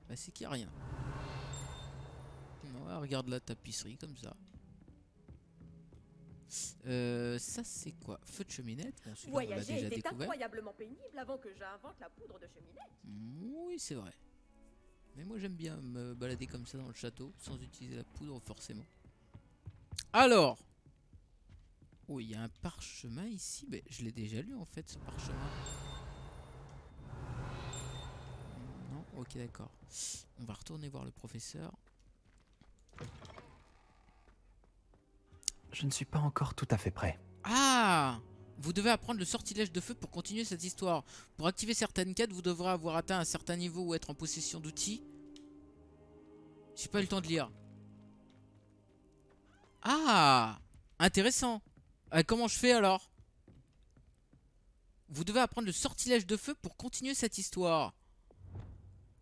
[SPEAKER 1] bah c'est qu'il n'y a rien. Ouais, regarde la tapisserie comme ça. Ça c'est quoi? Feu de cheminette. Bon, celui-là, on l'a
[SPEAKER 4] Voyager
[SPEAKER 1] déjà
[SPEAKER 4] était
[SPEAKER 1] découvert.
[SPEAKER 4] incroyablement pénible avant que j'invente la poudre de cheminée.
[SPEAKER 1] Oui, c'est vrai. Mais moi j'aime bien me balader comme ça dans le château sans utiliser la poudre forcément. Alors, oh, il y a un parchemin ici. Mais je l'ai déjà lu en fait ce parchemin. Non, ok d'accord. On va retourner voir le professeur.
[SPEAKER 2] Je ne suis pas encore tout à fait prêt.
[SPEAKER 1] Ah! Vous devez apprendre le sortilège de feu pour continuer cette histoire. Pour activer certaines quêtes, vous devrez avoir atteint un certain niveau ou être en possession d'outils. J'ai pas eu le temps de lire. Ah! Intéressant. Comment je fais alors? Vous devez apprendre le sortilège de feu pour continuer cette histoire.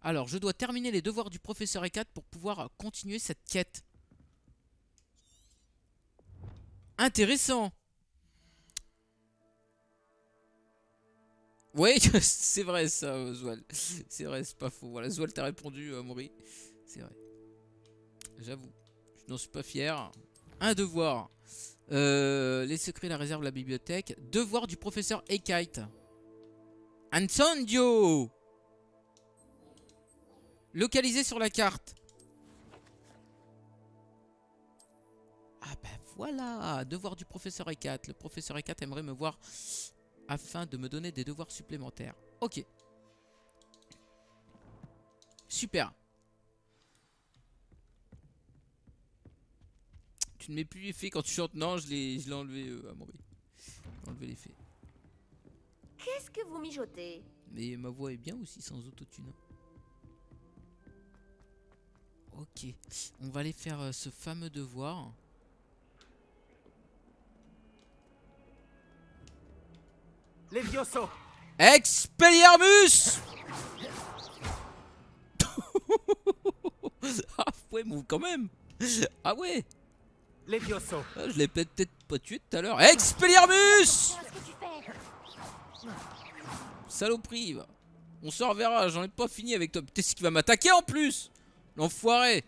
[SPEAKER 1] Alors, je dois terminer les devoirs du professeur E4 pour pouvoir continuer cette quête. Intéressant. Oui, c'est vrai ça, Zoual. C'est vrai, c'est pas faux. Voilà, Zoual t'a répondu, Amaury. C'est vrai. J'avoue, je n'en suis pas fier. Un devoir. Les secrets, la réserve, la bibliothèque. Devoir du professeur Ekite. Incendio. Localisé sur la carte. Ah ben voilà, devoir du professeur E4. Le professeur E4 aimerait me voir afin de me donner des devoirs supplémentaires. Ok. Super. Tu ne mets plus l'effet quand tu chantes. Non, je l'ai enlevé, Amaury. J'ai enlevé l'effet.
[SPEAKER 4] Qu'est-ce que vous mijotez?
[SPEAKER 1] Mais ma voix est bien aussi sans autotune. Ok. On va aller faire ce fameux devoir.
[SPEAKER 3] Levioso.
[SPEAKER 1] Expelliarmus. Ah ouais, move quand même. Ah ouais.
[SPEAKER 3] Levioso.
[SPEAKER 1] Ah, je l'ai peut-être pas tué tout à l'heure. Expelliarmus.
[SPEAKER 7] Qu'est-ce que tu fais?
[SPEAKER 1] Saloperie. Va. On se reverra, j'en ai pas fini avec toi. Peut-être ce qu'il va m'attaquer en plus. L'enfoiré.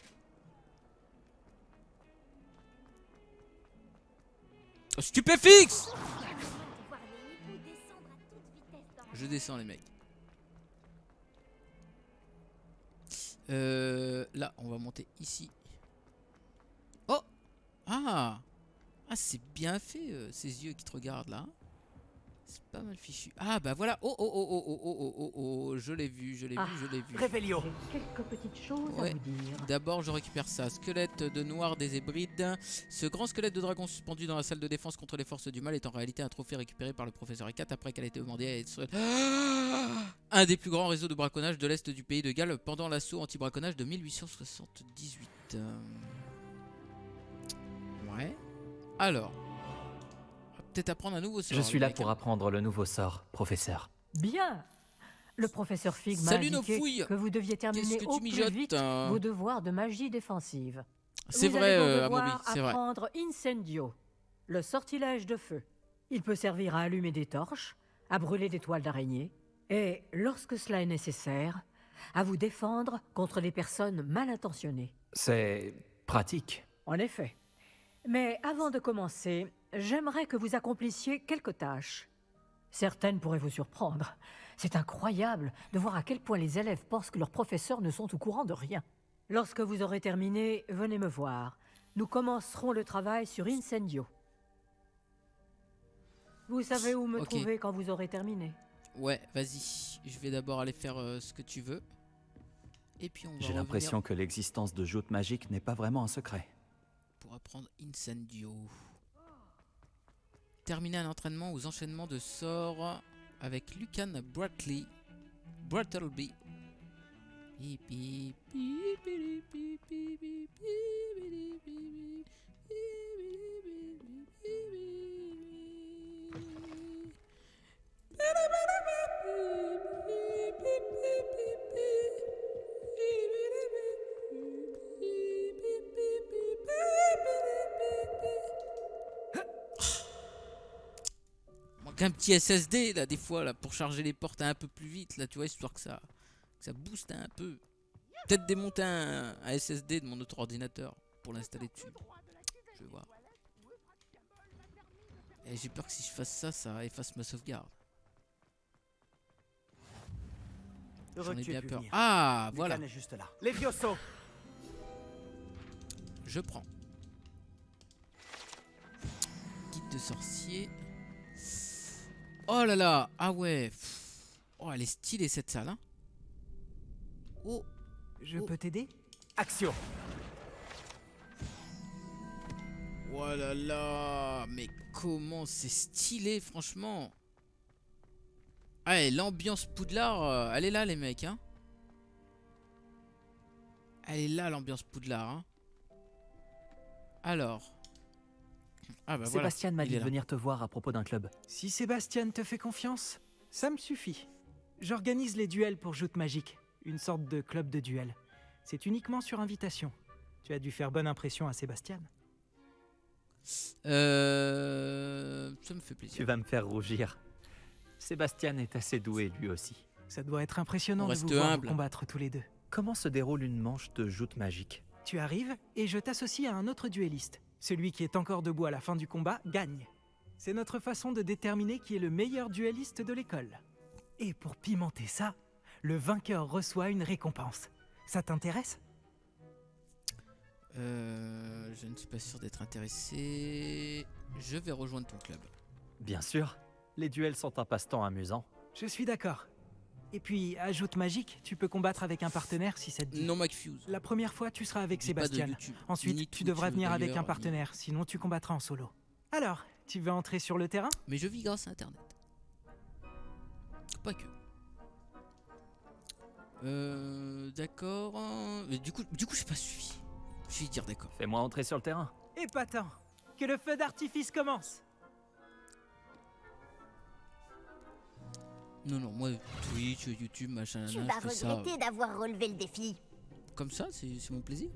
[SPEAKER 1] Oh, stupéfixe. Je descends les mecs. Là, on va monter ici. Oh. Ah. Ah, c'est bien fait, ces yeux qui te regardent là. C'est pas mal fichu. Ah bah voilà. Oh oh oh oh oh oh oh oh oh. Je l'ai vu, je l'ai vu, je l'ai vu.
[SPEAKER 3] Révélio.
[SPEAKER 8] J'ai quelques petites choses
[SPEAKER 1] Ouais.
[SPEAKER 8] à vous dire.
[SPEAKER 1] D'abord, je récupère ça. Squelette de noir des Hébrides. Ce grand squelette de dragon suspendu dans la salle de défense contre les forces du mal est en réalité un trophée récupéré par le professeur Ekat après qu'elle ait été demandée à être un des plus grands réseaux de braconnage de l'Est du pays de Galles pendant l'assaut anti-braconnage de 1878. Ouais. Alors. On va peut-être apprendre un nouveau sort.
[SPEAKER 2] Je suis
[SPEAKER 1] les
[SPEAKER 2] là
[SPEAKER 1] mecs,
[SPEAKER 2] pour
[SPEAKER 1] hein.
[SPEAKER 2] apprendre le nouveau sort, professeur.
[SPEAKER 8] Bien. Le professeur Fig m'a
[SPEAKER 1] Salut nos
[SPEAKER 8] indiqué
[SPEAKER 1] fouilles.
[SPEAKER 8] que vous deviez terminer
[SPEAKER 1] Qu'est-ce que
[SPEAKER 8] au
[SPEAKER 1] tu
[SPEAKER 8] plus
[SPEAKER 1] mijotes,
[SPEAKER 8] vite
[SPEAKER 1] hein
[SPEAKER 8] vos devoirs de magie défensive.
[SPEAKER 1] C'est
[SPEAKER 8] Vous
[SPEAKER 1] vrai,
[SPEAKER 8] allez donc
[SPEAKER 1] Amaury,
[SPEAKER 8] devoir
[SPEAKER 1] c'est vrai.
[SPEAKER 8] apprendre Incendio, le sortilège de feu. Il peut servir à allumer des torches, à brûler des toiles d'araignée, et, lorsque cela est nécessaire, à vous défendre contre les personnes mal intentionnées.
[SPEAKER 2] C'est pratique.
[SPEAKER 8] En effet. Mais avant de commencer, j'aimerais que vous accomplissiez quelques tâches. Certaines pourraient vous surprendre. C'est incroyable de voir à quel point les élèves pensent que leurs professeurs ne sont au courant de rien. Lorsque vous aurez terminé, venez me voir. Nous commencerons le travail sur Incendio. Vous savez où me
[SPEAKER 1] Ok.
[SPEAKER 8] trouver quand vous aurez terminé.
[SPEAKER 1] Ouais, vas-y. Je vais d'abord aller faire ce que tu veux. Et puis on va
[SPEAKER 2] J'ai
[SPEAKER 1] revenir
[SPEAKER 2] l'impression que l'existence de joutes magiques n'est pas vraiment un secret.
[SPEAKER 1] pour apprendre Incendio. Terminer un entraînement aux enchaînements de sorts avec Lucan Brattleby. Manque un petit SSD là des fois là pour charger les portes un peu plus vite là tu vois histoire que ça booste un peu. Peut-être démonter un SSD de mon autre ordinateur pour l'installer dessus. Je vais voir. Et j'ai peur que si je fasse ça, ça efface ma sauvegarde.
[SPEAKER 3] Heureux
[SPEAKER 1] J'en ai
[SPEAKER 3] que tu aies
[SPEAKER 1] bien
[SPEAKER 3] pu
[SPEAKER 1] peur.
[SPEAKER 3] venir.
[SPEAKER 1] Ah
[SPEAKER 3] Lucan
[SPEAKER 1] voilà,
[SPEAKER 3] est juste là. Levioso.
[SPEAKER 1] je prends. Guide de sorcier. Oh là là, ah ouais. Oh elle est stylée cette salle hein. Oh.
[SPEAKER 3] Je peux t'aider? Action.
[SPEAKER 1] Oh là là, mais comment c'est stylé franchement. Ah et l'ambiance Poudlard, elle est là les mecs hein. Elle est là l'ambiance Poudlard hein. Alors. Ah bah voilà.
[SPEAKER 2] Sébastien m'a
[SPEAKER 1] il
[SPEAKER 2] dit
[SPEAKER 1] est
[SPEAKER 2] de
[SPEAKER 1] là.
[SPEAKER 2] venir te voir à propos d'un club.
[SPEAKER 9] Si Sébastien te fait confiance, ça me suffit. J'organise les duels pour joutes magiques, une sorte de club de duel. C'est uniquement sur invitation. Tu as dû faire bonne impression à Sébastien.
[SPEAKER 1] Ça me fait
[SPEAKER 2] Tu
[SPEAKER 1] plaisir.
[SPEAKER 2] vas me faire rougir. Sébastien est assez doué lui aussi.
[SPEAKER 9] Ça doit être impressionnant
[SPEAKER 1] On
[SPEAKER 9] de
[SPEAKER 1] reste
[SPEAKER 9] vous voir
[SPEAKER 1] humble.
[SPEAKER 9] vous combattre tous les deux.
[SPEAKER 2] Comment se déroule une manche de joutes magiques?
[SPEAKER 9] Tu arrives et je t'associe à un autre duelliste. Celui qui est encore debout à la fin du combat gagne. C'est notre façon de déterminer qui est le meilleur duelliste de l'école. Et pour pimenter ça, le vainqueur reçoit une récompense. Ça t'intéresse?
[SPEAKER 1] Je ne suis pas sûr d'être intéressé. Je vais rejoindre ton club.
[SPEAKER 2] Bien sûr. Les duels sont un passe-temps amusant.
[SPEAKER 9] Je suis d'accord. Et puis, à joute magique, tu peux combattre avec un partenaire si ça te dit.
[SPEAKER 1] Non McFuse.
[SPEAKER 9] La première fois, tu seras avec
[SPEAKER 1] Dis pas de
[SPEAKER 9] Sébastien.
[SPEAKER 1] YouTube, ni
[SPEAKER 9] Ensuite, tu
[SPEAKER 1] Twitch,
[SPEAKER 9] devras venir avec
[SPEAKER 1] d'ailleurs,
[SPEAKER 9] un partenaire, sinon tu combattras en solo. Alors, tu veux entrer sur le terrain?
[SPEAKER 1] Mais je vis grâce à internet. Pas que. D'accord. Mais du coup j'ai pas suivi. Je vais dire d'accord.
[SPEAKER 2] Fais-moi entrer sur le terrain.
[SPEAKER 9] Épatant. Que le feu d'artifice commence.
[SPEAKER 1] Non, moi Twitch, YouTube, machin,
[SPEAKER 7] Tu
[SPEAKER 1] nanana,
[SPEAKER 7] vas
[SPEAKER 1] je fais ça.
[SPEAKER 7] regretter d'avoir relevé le défi.
[SPEAKER 1] Comme ça, c'est mon plaisir.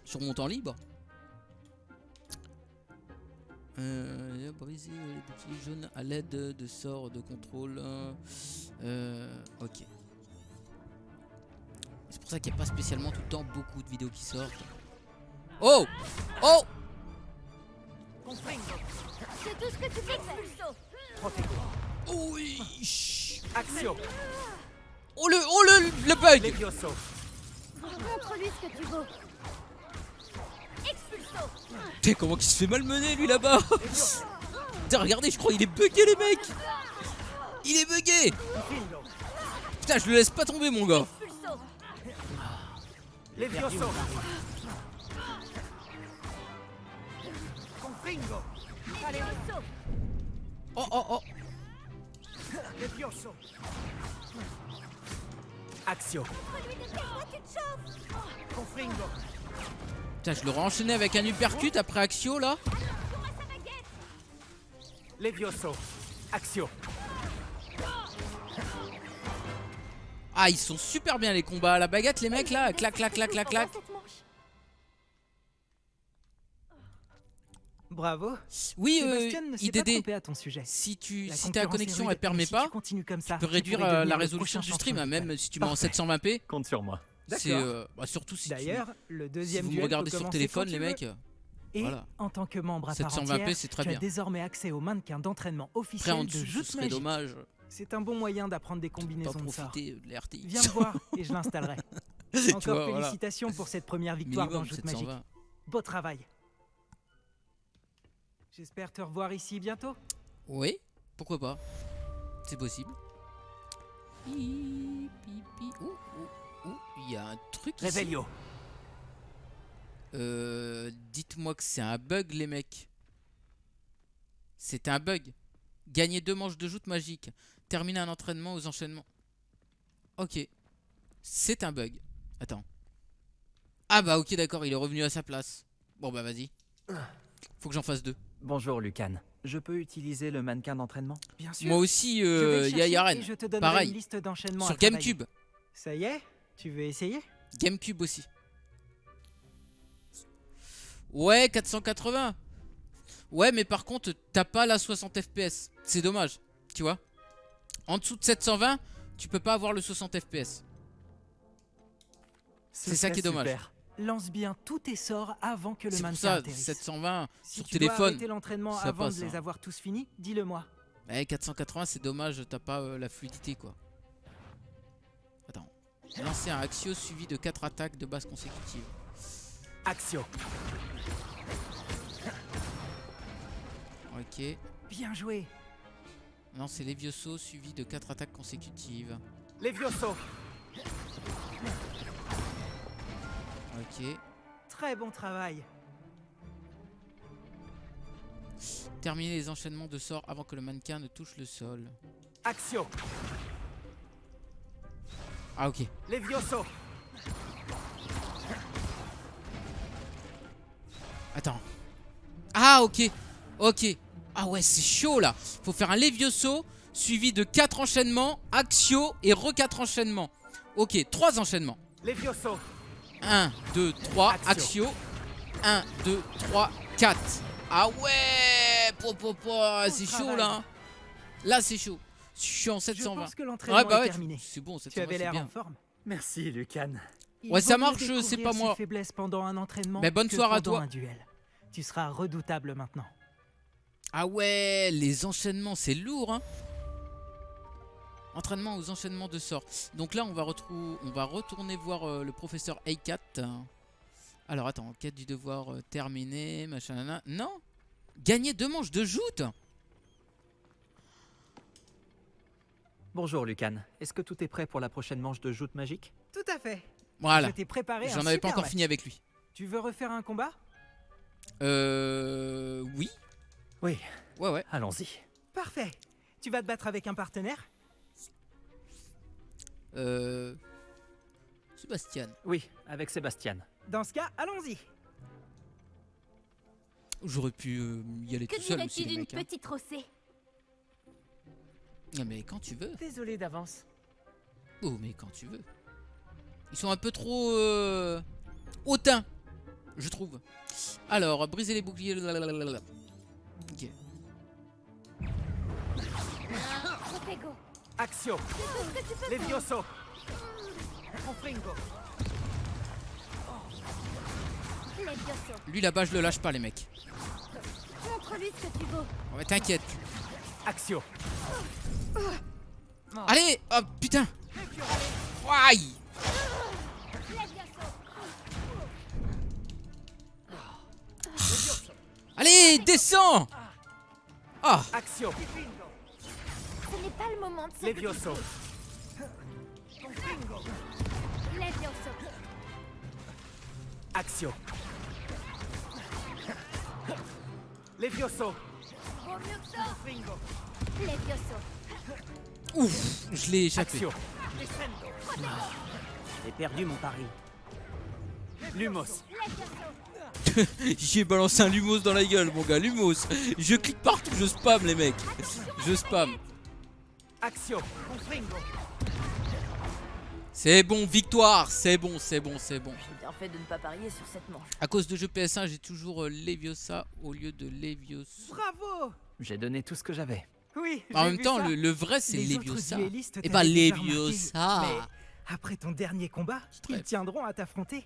[SPEAKER 1] Sur mon temps libre. Briser les boucliers jaunes à l'aide de sorts de contrôle. Ok. C'est pour ça qu'il n'y a pas spécialement tout le temps beaucoup de vidéos qui sortent. Oh! Oh!
[SPEAKER 7] C'est tout ce que tu peux faire.
[SPEAKER 3] Protego.
[SPEAKER 1] Oui! Chut.
[SPEAKER 3] Action.
[SPEAKER 1] Oh le bug!
[SPEAKER 3] Levioso.
[SPEAKER 7] Montre-lui ce que tu vaux. Expulso.
[SPEAKER 1] Putain, comment qu'il se fait malmener lui là-bas? Putain, regardez, je crois qu'il est bugué les mecs! Il est bugué!
[SPEAKER 3] Confringo.
[SPEAKER 1] Putain, je le laisse pas tomber mon gars!
[SPEAKER 7] Expulso.
[SPEAKER 3] Levioso. Confringo.
[SPEAKER 7] Levioso.
[SPEAKER 1] Oh!
[SPEAKER 3] Levioso. Action.
[SPEAKER 7] Produit de moi, tu te chauffes.
[SPEAKER 3] Confringo.
[SPEAKER 1] Putain, je l'aurais enchaîné avec un uppercut après Axio là.
[SPEAKER 3] Levioso. Action.
[SPEAKER 1] Ah, ils sont super bien les combats à la baguette les mecs là. Clac, clac, clac, clac, clac.
[SPEAKER 9] Bravo.
[SPEAKER 1] Oui,
[SPEAKER 9] Sébastien ne s'est pas
[SPEAKER 1] IDD.
[SPEAKER 9] trompé à ton sujet.
[SPEAKER 1] Si
[SPEAKER 9] La
[SPEAKER 1] ta
[SPEAKER 9] concurrence
[SPEAKER 1] connexion
[SPEAKER 9] est
[SPEAKER 1] elle
[SPEAKER 9] rude,
[SPEAKER 1] permet
[SPEAKER 9] mais si
[SPEAKER 1] pas,
[SPEAKER 9] tu continues comme ça,
[SPEAKER 1] tu peux
[SPEAKER 9] tu
[SPEAKER 1] réduire
[SPEAKER 9] pourrais devenir
[SPEAKER 1] la
[SPEAKER 9] le
[SPEAKER 1] résolution
[SPEAKER 9] prochain
[SPEAKER 1] du stream,
[SPEAKER 9] champion
[SPEAKER 1] hein, même
[SPEAKER 9] mondial.
[SPEAKER 1] si tu mets en
[SPEAKER 9] Parfait.
[SPEAKER 1] 720p.
[SPEAKER 2] Compte sur moi.
[SPEAKER 1] C'est surtout si
[SPEAKER 9] D'ailleurs, le
[SPEAKER 1] si
[SPEAKER 9] deuxième
[SPEAKER 1] vous
[SPEAKER 9] duel
[SPEAKER 1] regardez
[SPEAKER 9] peut
[SPEAKER 1] sur
[SPEAKER 9] commencer
[SPEAKER 1] téléphone
[SPEAKER 9] quand
[SPEAKER 1] les
[SPEAKER 9] tu veux.
[SPEAKER 1] mecs.
[SPEAKER 9] Et
[SPEAKER 1] Voilà.
[SPEAKER 9] en tant que membre à part
[SPEAKER 1] 720p
[SPEAKER 9] entière,
[SPEAKER 1] c'est très
[SPEAKER 9] tu as
[SPEAKER 1] bien.
[SPEAKER 9] désormais accès au mannequin d'entraînement
[SPEAKER 1] Après
[SPEAKER 9] officiel
[SPEAKER 1] en
[SPEAKER 9] de
[SPEAKER 1] dessous ce
[SPEAKER 9] joutes
[SPEAKER 1] serait
[SPEAKER 9] magiques.
[SPEAKER 1] dommage.
[SPEAKER 9] C'est un bon moyen d'apprendre des
[SPEAKER 1] Pas
[SPEAKER 9] combinaisons de sorts.
[SPEAKER 1] profiter de l'RTX.
[SPEAKER 9] Viens me voir et je l'installerai.
[SPEAKER 1] Tu
[SPEAKER 9] Encore
[SPEAKER 1] vois, voilà.
[SPEAKER 9] félicitations pour cette première victoire dans
[SPEAKER 1] Minimum
[SPEAKER 9] Joute Magique.
[SPEAKER 1] 720.
[SPEAKER 9] Beau travail. J'espère te revoir ici bientôt.
[SPEAKER 1] Oui, pourquoi pas. C'est possible. Pi, pi, pi. Il y a un truc ici.
[SPEAKER 3] Revelio.
[SPEAKER 1] Dites-moi que c'est un bug les mecs. C'est un bug. Gagner 2 manches de joute magique. Terminer un entraînement aux enchaînements. Ok. C'est un bug. Attends. Ah bah ok d'accord, il est revenu à sa place. Bon bah vas-y. Faut que j'en fasse 2.
[SPEAKER 2] Bonjour Lucan. Je peux utiliser le mannequin d'entraînement?
[SPEAKER 9] Bien sûr.
[SPEAKER 1] Moi aussi,
[SPEAKER 9] Je vais chercher
[SPEAKER 1] Yaren.
[SPEAKER 9] et je te donnerai
[SPEAKER 1] Pareil.
[SPEAKER 9] une liste d'enchaînements à
[SPEAKER 1] Sur
[SPEAKER 9] travailler.
[SPEAKER 1] GameCube.
[SPEAKER 9] Ça y est? Tu veux essayer?
[SPEAKER 1] GameCube aussi. Ouais, 480. Ouais, mais par contre, t'as pas la 60 FPS. C'est dommage, tu vois. En dessous de 720, tu peux pas avoir le 60 FPS. C'est ça qui est dommage.
[SPEAKER 2] Super.
[SPEAKER 9] Lance bien tous tes sorts avant que le
[SPEAKER 1] C'est pour
[SPEAKER 9] mannequin
[SPEAKER 1] ça,
[SPEAKER 9] atterrisse.
[SPEAKER 1] 720
[SPEAKER 9] Si
[SPEAKER 1] sur
[SPEAKER 9] tu dois
[SPEAKER 1] téléphone.
[SPEAKER 9] arrêter l'entraînement
[SPEAKER 1] ça
[SPEAKER 9] avant
[SPEAKER 1] passe,
[SPEAKER 9] de les
[SPEAKER 1] hein.
[SPEAKER 9] avoir tous finis, dis-le-moi.
[SPEAKER 1] Ouais, 480, c'est dommage, t'as pas la fluidité quoi. Attends. Lancer un Axio suivi de 4 attaques de base consécutives.
[SPEAKER 3] Action.
[SPEAKER 1] Ok.
[SPEAKER 9] Bien joué.
[SPEAKER 1] Lancer Levioso suivi de 4 attaques consécutives.
[SPEAKER 3] Levioso.
[SPEAKER 1] Ok.
[SPEAKER 9] Très bon travail.
[SPEAKER 1] Terminer les enchaînements de sorts avant que le mannequin ne touche le sol.
[SPEAKER 3] Action.
[SPEAKER 1] Ah ok.
[SPEAKER 3] Levioso.
[SPEAKER 1] Attends. Ah ok. Ok. Ah ouais c'est chaud là. Faut faire un Levioso suivi de 4 enchaînements, Axio et re 4 enchaînements. Ok, 3 enchaînements.
[SPEAKER 3] Levioso.
[SPEAKER 1] 1, 2, 3,
[SPEAKER 3] Axio.
[SPEAKER 1] Axio. 1, 2, 3, 4. Ah ouais c'est chaud
[SPEAKER 9] travail.
[SPEAKER 1] là. Là c'est chaud. Je suis en
[SPEAKER 9] Je
[SPEAKER 1] 720.
[SPEAKER 9] pense que l'entraînement
[SPEAKER 1] Ouais bah
[SPEAKER 9] est
[SPEAKER 1] ouais,
[SPEAKER 9] terminé.
[SPEAKER 1] c'est bon,
[SPEAKER 9] Tu
[SPEAKER 1] 720
[SPEAKER 9] avais
[SPEAKER 1] c'est
[SPEAKER 9] l'air en
[SPEAKER 1] bien.
[SPEAKER 9] forme.
[SPEAKER 2] Merci Lucan.
[SPEAKER 9] Il
[SPEAKER 1] Ouais, ça
[SPEAKER 9] vaut mieux
[SPEAKER 1] marche, c'est
[SPEAKER 9] découvrir
[SPEAKER 1] pas
[SPEAKER 9] ses
[SPEAKER 1] moi.
[SPEAKER 9] faiblesses pendant un entraînement
[SPEAKER 1] Mais bonne
[SPEAKER 9] que
[SPEAKER 1] soirée à
[SPEAKER 9] pendant
[SPEAKER 1] toi.
[SPEAKER 9] un duel. Tu seras redoutable maintenant.
[SPEAKER 1] Ah ouais, les enchaînements, c'est lourd hein. Entraînement aux enchaînements de sorts. Donc là, on va retourner voir le professeur Eikat. Alors attends, quête du devoir terminée, machin, nanana. Non. Gagner 2 manches de joute.
[SPEAKER 2] Bonjour Lucan. Est-ce que tout est prêt pour la prochaine manche de joute magique?
[SPEAKER 9] Tout à fait.
[SPEAKER 1] Voilà.
[SPEAKER 9] Je t'ai préparé un
[SPEAKER 1] J'en avais pas
[SPEAKER 9] super
[SPEAKER 1] encore
[SPEAKER 9] match.
[SPEAKER 1] fini avec lui.
[SPEAKER 9] Tu veux refaire un combat?
[SPEAKER 1] Oui.
[SPEAKER 2] Oui,
[SPEAKER 1] Ouais.
[SPEAKER 2] allons-y.
[SPEAKER 9] Parfait. Tu vas te battre avec un partenaire?
[SPEAKER 1] Sébastien.
[SPEAKER 2] Oui, avec Sébastien.
[SPEAKER 9] Dans ce cas, allons-y.
[SPEAKER 1] J'aurais pu y aller
[SPEAKER 7] Que
[SPEAKER 1] tout seul
[SPEAKER 7] dirais-tu
[SPEAKER 1] aussi, les
[SPEAKER 7] d'une
[SPEAKER 1] mecs. Hein.
[SPEAKER 7] petite rossée?
[SPEAKER 1] Ah, mais quand tu veux.
[SPEAKER 9] Désolé d'avance.
[SPEAKER 1] Oh, mais quand tu veux. Ils sont un peu trop hautains, je trouve. Alors, briser les boucliers. Lalalala. Ok.
[SPEAKER 5] Protego.
[SPEAKER 3] Action. Levioso. Confringo.
[SPEAKER 5] Levioso.
[SPEAKER 1] Lui là-bas, je le lâche pas, les mecs.
[SPEAKER 5] Montre-lui ce que tu vaux.
[SPEAKER 1] Oh, mais t'inquiète.
[SPEAKER 3] Action.
[SPEAKER 1] Allez. Oh putain. Aïe. Allez, descends. Ah.
[SPEAKER 3] Action.
[SPEAKER 5] Ce n'est pas le moment de sacrifier.
[SPEAKER 3] Levioso.
[SPEAKER 5] Levioso.
[SPEAKER 3] Action. Levioso.
[SPEAKER 5] Vaut mieux que ça. Levioso.
[SPEAKER 1] Ouf, je l'ai échappé.
[SPEAKER 3] Action. J'ai perdu mon pari. Lumos.
[SPEAKER 1] J'ai balancé un Lumos dans la gueule, mon gars. Lumos. Je clique partout, je spam, les mecs. Je spam.
[SPEAKER 3] Action. Confringo.
[SPEAKER 1] C'est bon, victoire. C'est bon, c'est bon, c'est bon.
[SPEAKER 4] J'ai bien fait de ne pas parier sur cette manche.
[SPEAKER 1] À cause de jeu PS1, j'ai toujours Leviosa au lieu de Leviosa.
[SPEAKER 9] Bravo!
[SPEAKER 2] J'ai donné tout ce que j'avais.
[SPEAKER 9] Oui,
[SPEAKER 1] En
[SPEAKER 9] j'ai
[SPEAKER 1] même
[SPEAKER 9] vu
[SPEAKER 1] temps,
[SPEAKER 9] ça.
[SPEAKER 1] le vrai, c'est
[SPEAKER 9] Les autres
[SPEAKER 1] Leviosa.
[SPEAKER 9] duellistes
[SPEAKER 1] Et
[SPEAKER 9] t'avaient
[SPEAKER 1] pas
[SPEAKER 9] déjà
[SPEAKER 1] Leviosa.
[SPEAKER 9] remarqué. Mais après ton dernier combat,
[SPEAKER 1] Trêve.
[SPEAKER 9] ils tiendront à t'affronter.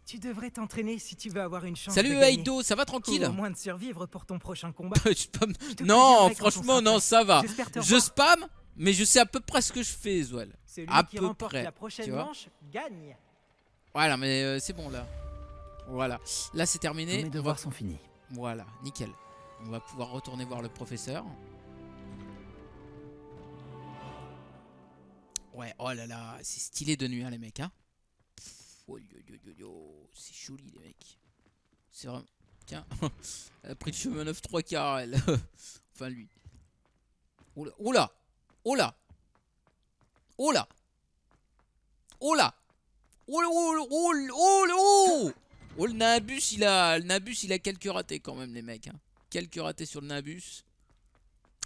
[SPEAKER 9] Tu devrais t'entraîner si tu veux avoir une chance
[SPEAKER 1] Salut
[SPEAKER 9] de gagner.
[SPEAKER 1] Aido, ça va
[SPEAKER 9] Ou
[SPEAKER 1] tranquille?
[SPEAKER 9] au moins de survivre pour ton prochain combat.
[SPEAKER 1] Je spam-
[SPEAKER 9] te
[SPEAKER 1] Non,
[SPEAKER 9] préviendrai quand on
[SPEAKER 1] franchement,
[SPEAKER 9] sera
[SPEAKER 1] non,
[SPEAKER 9] prêt.
[SPEAKER 1] ça va.
[SPEAKER 9] J'espère te
[SPEAKER 1] Je
[SPEAKER 9] revoir.
[SPEAKER 1] spam, mais je sais à peu près ce que je fais, Zoel.
[SPEAKER 9] Celui
[SPEAKER 1] à
[SPEAKER 9] qui
[SPEAKER 1] peu
[SPEAKER 9] remporte
[SPEAKER 1] près,
[SPEAKER 9] la prochaine
[SPEAKER 1] tu vois.
[SPEAKER 9] manche gagne.
[SPEAKER 1] Voilà, mais c'est bon là. Voilà. Là, c'est
[SPEAKER 2] Tous
[SPEAKER 1] terminé.
[SPEAKER 2] mes
[SPEAKER 1] On va...
[SPEAKER 2] devoirs sont finis.
[SPEAKER 1] Voilà, nickel. On va pouvoir retourner voir le professeur. Ouais, oh là là, c'est stylé de nuit, hein, les mecs. Hein. Oh, c'est joli, les mecs. C'est vraiment. Tiens, elle a pris le chemin 9 3 quarts, elle. Enfin, lui. Oh là, oh là, oh là, oh là, oh là, oh là, oh là, oh là, oh là, oh. Oh, le Nimbus, il a quelques ratés quand même, les mecs. Hein. Quelques ratés sur le Nimbus.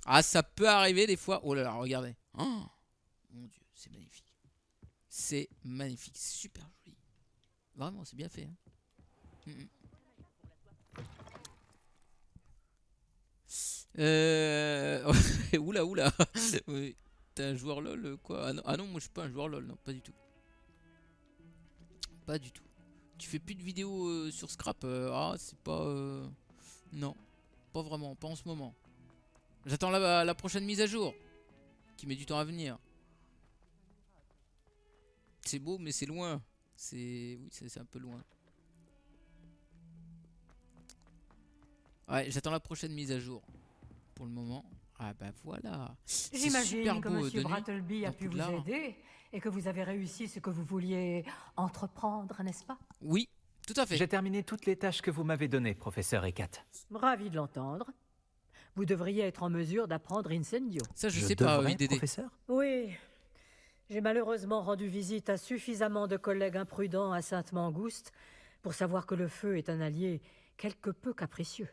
[SPEAKER 1] Ah, ça peut arriver des fois. Oh là là, regardez. Oh, mon Dieu, c'est magnifique. C'est magnifique, super joli. Vraiment, c'est bien fait. Hein. Oula, oula. Oui. T'es un joueur LOL, quoi. Ah non, moi je suis pas un joueur LOL, non, pas du tout. Pas du tout. Tu fais plus de vidéos sur Scrap. Ah, c'est pas... Non, pas vraiment, pas en ce moment. J'attends la prochaine mise à jour. Qui met du temps à venir. C'est beau, mais c'est loin. Oui, c'est un peu loin. Ouais, j'attends la prochaine mise à jour. Pour le moment. Ah bah voilà. C'est super
[SPEAKER 8] J'imagine que
[SPEAKER 1] beau,
[SPEAKER 8] M.
[SPEAKER 1] de nuit,
[SPEAKER 8] Brattleby a
[SPEAKER 1] dans
[SPEAKER 8] pu vous
[SPEAKER 1] Poudlard.
[SPEAKER 8] aider et que vous avez réussi ce que vous vouliez entreprendre, n'est-ce pas?
[SPEAKER 1] Oui, tout à fait.
[SPEAKER 2] J'ai terminé toutes les tâches que vous m'avez données, professeur Ekat.
[SPEAKER 8] Ravi de l'entendre. Vous devriez être en mesure d'apprendre Incendio.
[SPEAKER 1] Ça, je sais pas,
[SPEAKER 2] devrais,
[SPEAKER 1] IDD.
[SPEAKER 2] professeur?
[SPEAKER 8] Oui. J'ai malheureusement rendu visite à suffisamment de collègues imprudents à Sainte-Mangouste pour savoir que le feu est un allié quelque peu capricieux.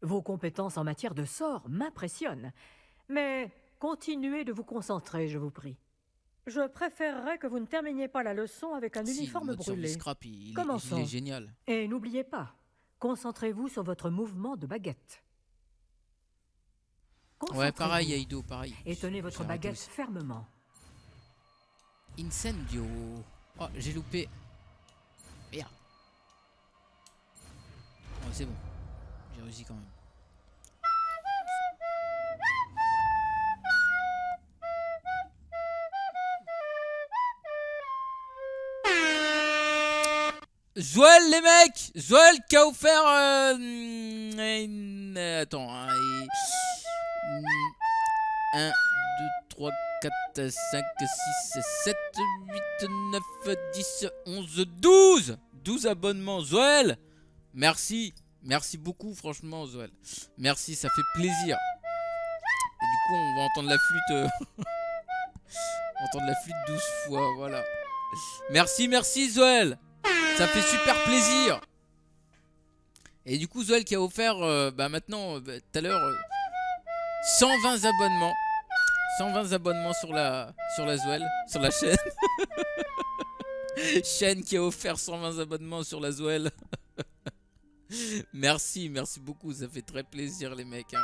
[SPEAKER 8] Vos compétences en matière de sort m'impressionnent. Mais continuez de vous concentrer, je vous prie. Je préférerais que vous ne terminiez pas la leçon avec un
[SPEAKER 1] Si, le
[SPEAKER 8] uniforme
[SPEAKER 1] mode survie
[SPEAKER 8] brûlé.
[SPEAKER 1] Scrap, il
[SPEAKER 8] Commençons.
[SPEAKER 1] est génial.
[SPEAKER 8] Et n'oubliez pas, concentrez-vous sur votre mouvement de baguette.
[SPEAKER 1] Ouais, pareil,
[SPEAKER 8] Concentrez-vous
[SPEAKER 1] Aido, pareil.
[SPEAKER 8] Et tenez votre
[SPEAKER 1] J'ai arrêté
[SPEAKER 8] baguette
[SPEAKER 1] aussi.
[SPEAKER 8] fermement.
[SPEAKER 1] Incendio. Oh, j'ai loupé. Merde. Oh, c'est bon. J'ai réussi quand même. Joël, les mecs! Joël qui a offert. Attends. 1, 2, 3, 4, 5, 6, 7, 8, 9, 10, 11, 12! 12 abonnements. Joël! Merci. Merci beaucoup, franchement, Joël. Merci, ça fait plaisir. Et du coup, on va entendre la flûte. On va entendre la flûte 12 fois, voilà. Merci, Joël! Ça fait super plaisir. Et du coup, Zoel qui a offert maintenant, tout à l'heure, 120 abonnements. 120 abonnements sur la Zoel, sur la chaîne. Chaîne qui a offert 120 abonnements sur la Zoel. Merci beaucoup, ça fait très plaisir les mecs. Hein.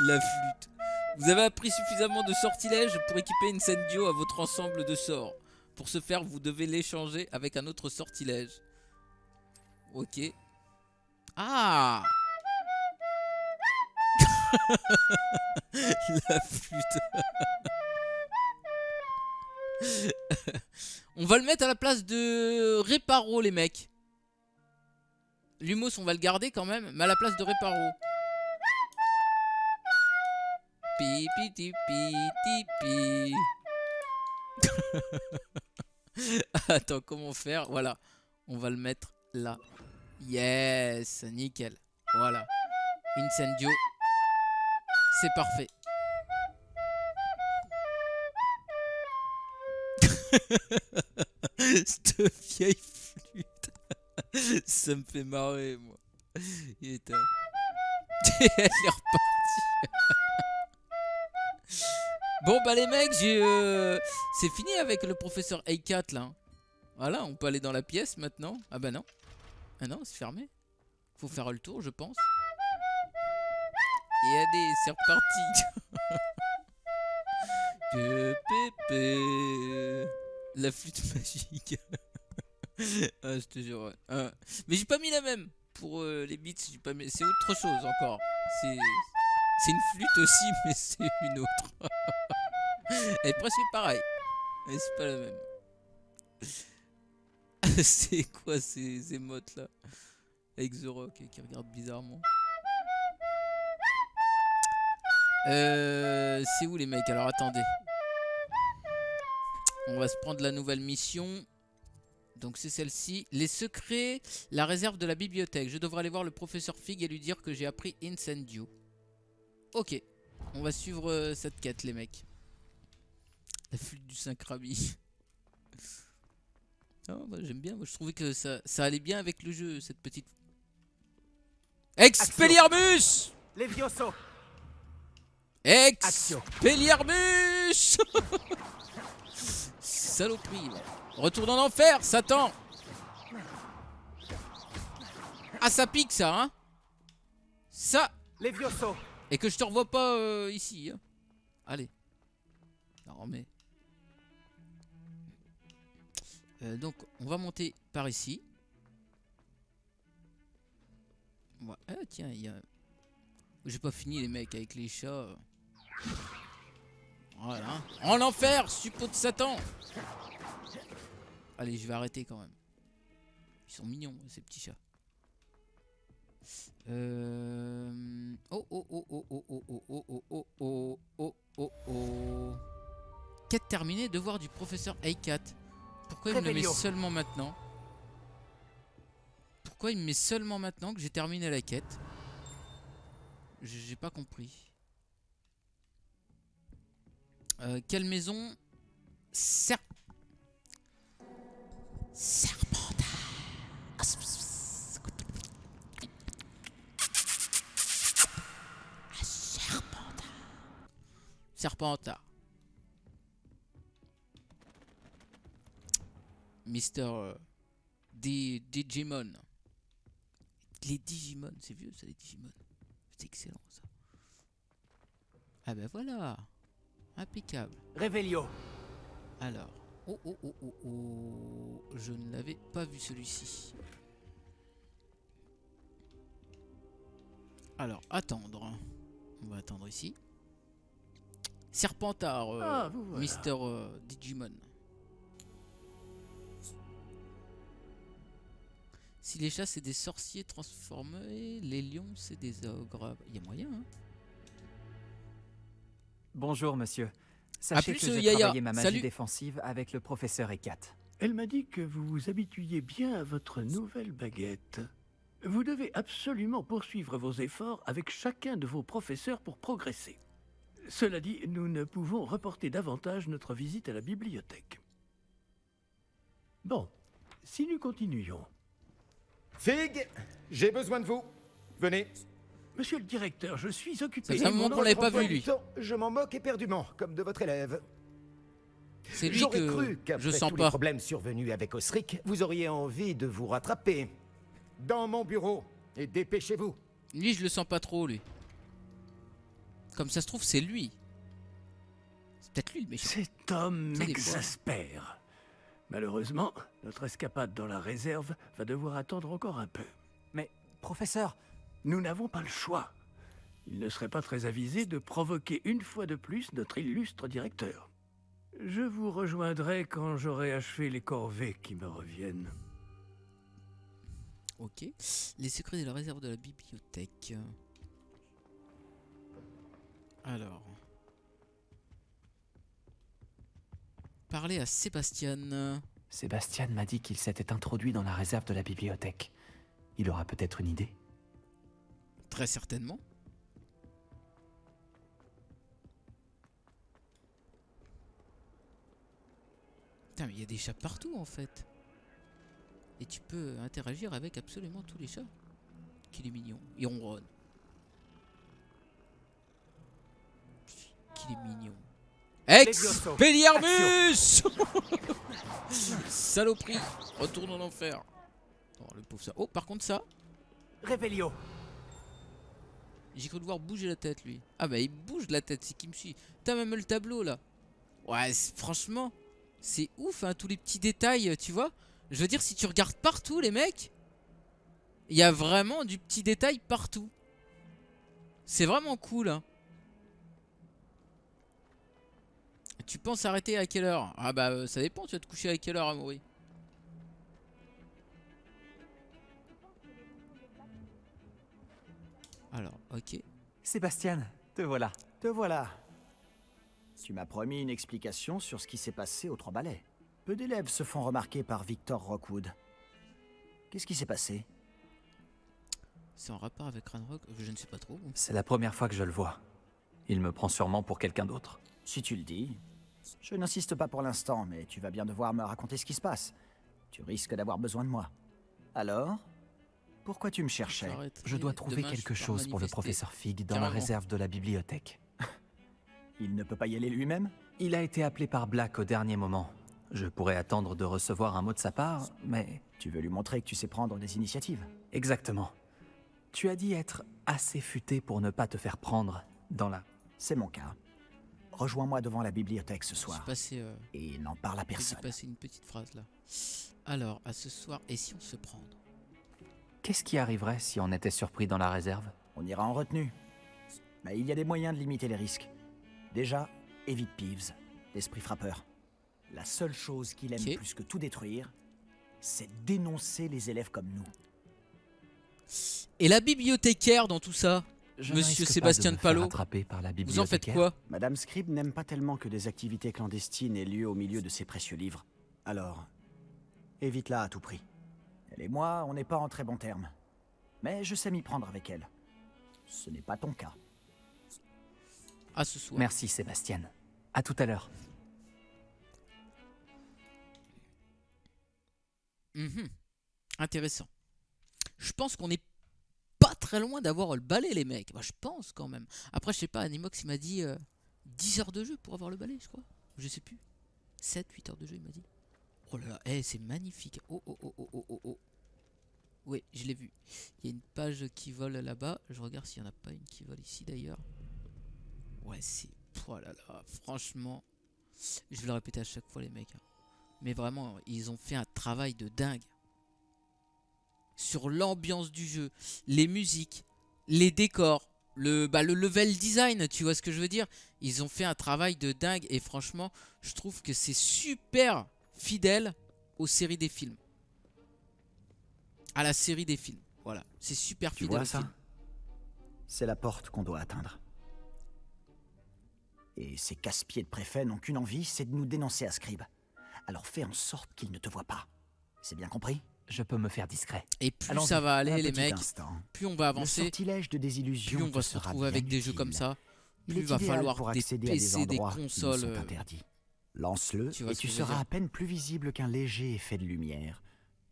[SPEAKER 1] La flûte. Vous avez appris suffisamment de sortilèges pour équiper Incendio à votre ensemble de sorts. Pour ce faire, vous devez l'échanger avec un autre sortilège. Ok. Ah. La flûte. On va le mettre à la place de Réparo les mecs. Lumos on va le garder quand même, mais à la place de Réparo. Pipi tipi tipi. Attends, comment faire? Voilà, on va le mettre là. Yes, nickel. Voilà. Incendio. C'est parfait. Cette vieille flûte. Ça me fait marrer, moi. Il est Elle est repartie. Bon, bah, les mecs, c'est fini avec le professeur A4 là. Voilà, on peut aller dans la pièce maintenant. Ah, bah, non. Ah, non, c'est fermé. Faut faire le tour, je pense. Et allez, c'est reparti. La flûte magique. Ah, je te jure. Ouais. Mais j'ai pas mis la même. Pour les beats, j'ai pas mis. C'est autre chose encore. C'est une flûte aussi, mais c'est une autre. Elle est presque pareille. Mais c'est pas la même. C'est quoi ces émotes là? Avec The Rock qui regarde bizarrement. C'est où les mecs? Alors attendez. On va se prendre la nouvelle mission. Donc c'est celle-ci. Les secrets, la réserve de la bibliothèque. Je devrais aller voir le professeur Fig et lui dire que j'ai appris Incendio. Ok. On va suivre cette quête les mecs. La flûte du Saint-Krabi. Oh, bah, j'aime bien. Moi, je trouvais que ça allait bien avec le jeu, cette petite... Expelliarmus!
[SPEAKER 3] Levioso.
[SPEAKER 1] Expelliarmus! Saloperie. Retourne en enfer, Satan! Ah, ça pique ça, hein? Ça!
[SPEAKER 3] Levioso.
[SPEAKER 1] Et que je te revois pas ici. Hein. Allez. Non, mais... donc, on va monter par ici. Ouais. Ah, tiens, il y a... J'ai pas fini les mecs avec les chats. Voilà. En enfer, suppôt de Satan. Allez, je vais arrêter quand même. Ils sont mignons, ces petits chats. Oh, oh, oh, oh, oh, oh, oh, oh, oh, oh, oh, oh, oh. Quête terminée, devoir du professeur A4. Pourquoi il me le met seulement maintenant? Pourquoi il me met seulement maintenant que j'ai terminé la quête? J'ai pas compris. Quelle maison? Serpentard. Serpentard. Mister Digimon. Les Digimon, c'est vieux ça, les Digimon. C'est excellent ça. Ah ben voilà. Impeccable.
[SPEAKER 3] Revelio.
[SPEAKER 1] Alors. Oh oh oh oh oh. Je ne l'avais pas vu celui-ci. Alors, attendre. On va attendre ici. Serpentard,
[SPEAKER 6] voilà.
[SPEAKER 1] Mister Digimon. Si les chats c'est des sorciers transformés, les lions c'est des ogres. Il y a moyen, hein?
[SPEAKER 2] Bonjour, monsieur. Sachez
[SPEAKER 1] plus,
[SPEAKER 2] que j'ai
[SPEAKER 1] Yaya.
[SPEAKER 2] travaillé ma magie
[SPEAKER 1] Salut.
[SPEAKER 2] défensive avec le professeur Ekat.
[SPEAKER 6] Elle m'a dit que vous vous habituiez bien à votre nouvelle baguette. Vous devez absolument poursuivre vos efforts avec chacun de vos professeurs pour progresser. Cela dit, nous ne pouvons reporter davantage notre visite à la bibliothèque. Bon, si nous continuons...
[SPEAKER 10] Fig, j'ai besoin de vous. Venez.
[SPEAKER 6] Monsieur le directeur, je suis occupé...
[SPEAKER 1] Ça fait un moment qu'on l'avait pas vu, lui.
[SPEAKER 10] Je m'en moque éperdument, comme de votre élève.
[SPEAKER 1] C'est lui
[SPEAKER 10] J'aurais
[SPEAKER 1] que
[SPEAKER 10] cru
[SPEAKER 1] je
[SPEAKER 10] qu'après
[SPEAKER 1] sens
[SPEAKER 10] tous
[SPEAKER 1] pas.
[SPEAKER 10] les problèmes survenus avec Osric, vous auriez envie de vous rattraper. Dans mon bureau. Et dépêchez-vous.
[SPEAKER 1] Lui, je le sens pas trop, lui. Comme ça se trouve, c'est lui. C'est peut-être lui le méchant.
[SPEAKER 6] Cet homme
[SPEAKER 1] Ça dépend.
[SPEAKER 6] m'exaspère. Malheureusement, notre escapade dans la réserve va devoir attendre encore un peu.
[SPEAKER 2] Mais, professeur,
[SPEAKER 6] Nous n'avons pas le choix. Il ne serait pas très avisé de provoquer une fois de plus notre illustre directeur. Je vous rejoindrai quand j'aurai achevé les corvées qui me reviennent.
[SPEAKER 1] Ok. Les secrets de la réserve de la bibliothèque. Alors. Parler à Sébastien.
[SPEAKER 2] Sébastien m'a dit qu'il s'était introduit dans la réserve de la bibliothèque. Il aura peut-être une idée.
[SPEAKER 1] Très certainement. Putain, mais il y a des chats partout en fait. Et tu peux interagir avec absolument tous les chats. Qu'il est mignon. Il ronronne. Qu'il est mignon. Expelliarmus. Saloperie. Retourne en enfer. Oh, le pauvre ça. Oh, par contre ça.
[SPEAKER 3] Revelio.
[SPEAKER 1] J'ai cru le voir bouger la tête lui. Ah bah il bouge de la tête, c'est qui me suit. T'as même le tableau là. Ouais, franchement, c'est ouf hein, tous les petits détails, tu vois. Je veux dire, si tu regardes partout les mecs, il y a vraiment du petit détail partout. C'est vraiment cool hein. Tu penses arrêter à quelle heure? Ah bah ça dépend, tu vas te coucher à quelle heure Amaury? Alors, ok.
[SPEAKER 2] Sébastien, te voilà.
[SPEAKER 11] Te voilà. Tu m'as promis une explication sur ce qui s'est passé aux Trois Balais. Peu d'élèves se font remarquer par Victor Rockwood. Qu'est-ce qui s'est passé?
[SPEAKER 1] C'est en rapport avec Ranrock? Je ne sais pas trop.
[SPEAKER 2] C'est la première fois que je le vois. Il me prend sûrement pour quelqu'un d'autre.
[SPEAKER 11] Si tu le dis. Je n'insiste pas pour l'instant, mais tu vas bien devoir me raconter ce qui se passe. Tu risques d'avoir besoin de moi. Alors? Pourquoi tu me cherchais?
[SPEAKER 2] Je dois trouver quelque chose pour le professeur Fig dans la réserve de la bibliothèque.
[SPEAKER 11] Il ne peut pas y aller lui-même?
[SPEAKER 2] Il a été appelé par Black au dernier moment. Je pourrais attendre de recevoir un mot de sa part, mais...
[SPEAKER 11] Tu veux lui montrer que tu sais prendre des initiatives?
[SPEAKER 2] Exactement. Tu as dit être assez futé pour ne pas te faire prendre dans la...
[SPEAKER 11] C'est mon cas. Rejoins-moi devant la bibliothèque ce soir.
[SPEAKER 1] Passé,
[SPEAKER 11] et n'en parle à personne.
[SPEAKER 1] J'ai passé une petite phrase là. Alors, à ce soir, et si on se prend?
[SPEAKER 2] Qu'est-ce qui arriverait si on était surpris dans la réserve?
[SPEAKER 11] On ira en retenue. Mais il y a des moyens de limiter les risques. Déjà, évite Peeves, l'esprit frappeur. La seule chose qu'il aime plus que tout détruire, c'est dénoncer les élèves comme nous.
[SPEAKER 1] Et la bibliothécaire dans tout ça? Monsieur Sébastien de Palot, vous en faites quoi?
[SPEAKER 11] Madame Scribe n'aime pas tellement que des activités clandestines aient lieu au milieu de ses précieux livres. Alors, évite-la à tout prix. Elle et moi, on n'est pas en très bons termes. Mais je sais m'y prendre avec elle. Ce n'est pas ton cas.
[SPEAKER 1] À ce soir.
[SPEAKER 2] Merci Sébastien. À tout à l'heure.
[SPEAKER 1] Intéressant. Je pense qu'on est pas très loin d'avoir le balai les mecs. Bah, je pense quand même. Après je sais pas, Animox il m'a dit 10 heures de jeu pour avoir le balai je crois. Je sais plus. 7-8 heures de jeu il m'a dit. Oh là là, c'est magnifique. Oh oh oh oh oh oh oh. Oui, je l'ai vu. Il y a une page qui vole là-bas. Je regarde s'il n'y en a pas une qui vole ici d'ailleurs. Ouais, c'est... Oh là là, franchement. Je vais le répéter à chaque fois les mecs. Mais vraiment, ils ont fait un travail de dingue. Sur l'ambiance du jeu, les musiques, les décors, le level design, tu vois ce que je veux dire? Ils ont fait un travail de dingue et franchement, je trouve que c'est super fidèle aux séries des films. À la série des films. Voilà, c'est super fidèle.
[SPEAKER 11] Tu vois ça? C'est la porte qu'on doit atteindre. Et ces casse-pieds de préfets n'ont qu'une envie, c'est de nous dénoncer à Scribe. Alors fais en sorte qu'ils ne te voient pas. C'est bien compris?
[SPEAKER 2] Je peux me faire discret.
[SPEAKER 1] Et plus ça va aller les mecs, plus on va avancer,
[SPEAKER 11] le sortilège de désillusion
[SPEAKER 1] plus on va se retrouver avec des jeux comme ça, plus il va falloir des PC, des consoles
[SPEAKER 11] interdits. Lance-le et tu seras à peine plus visible qu'un léger effet de lumière.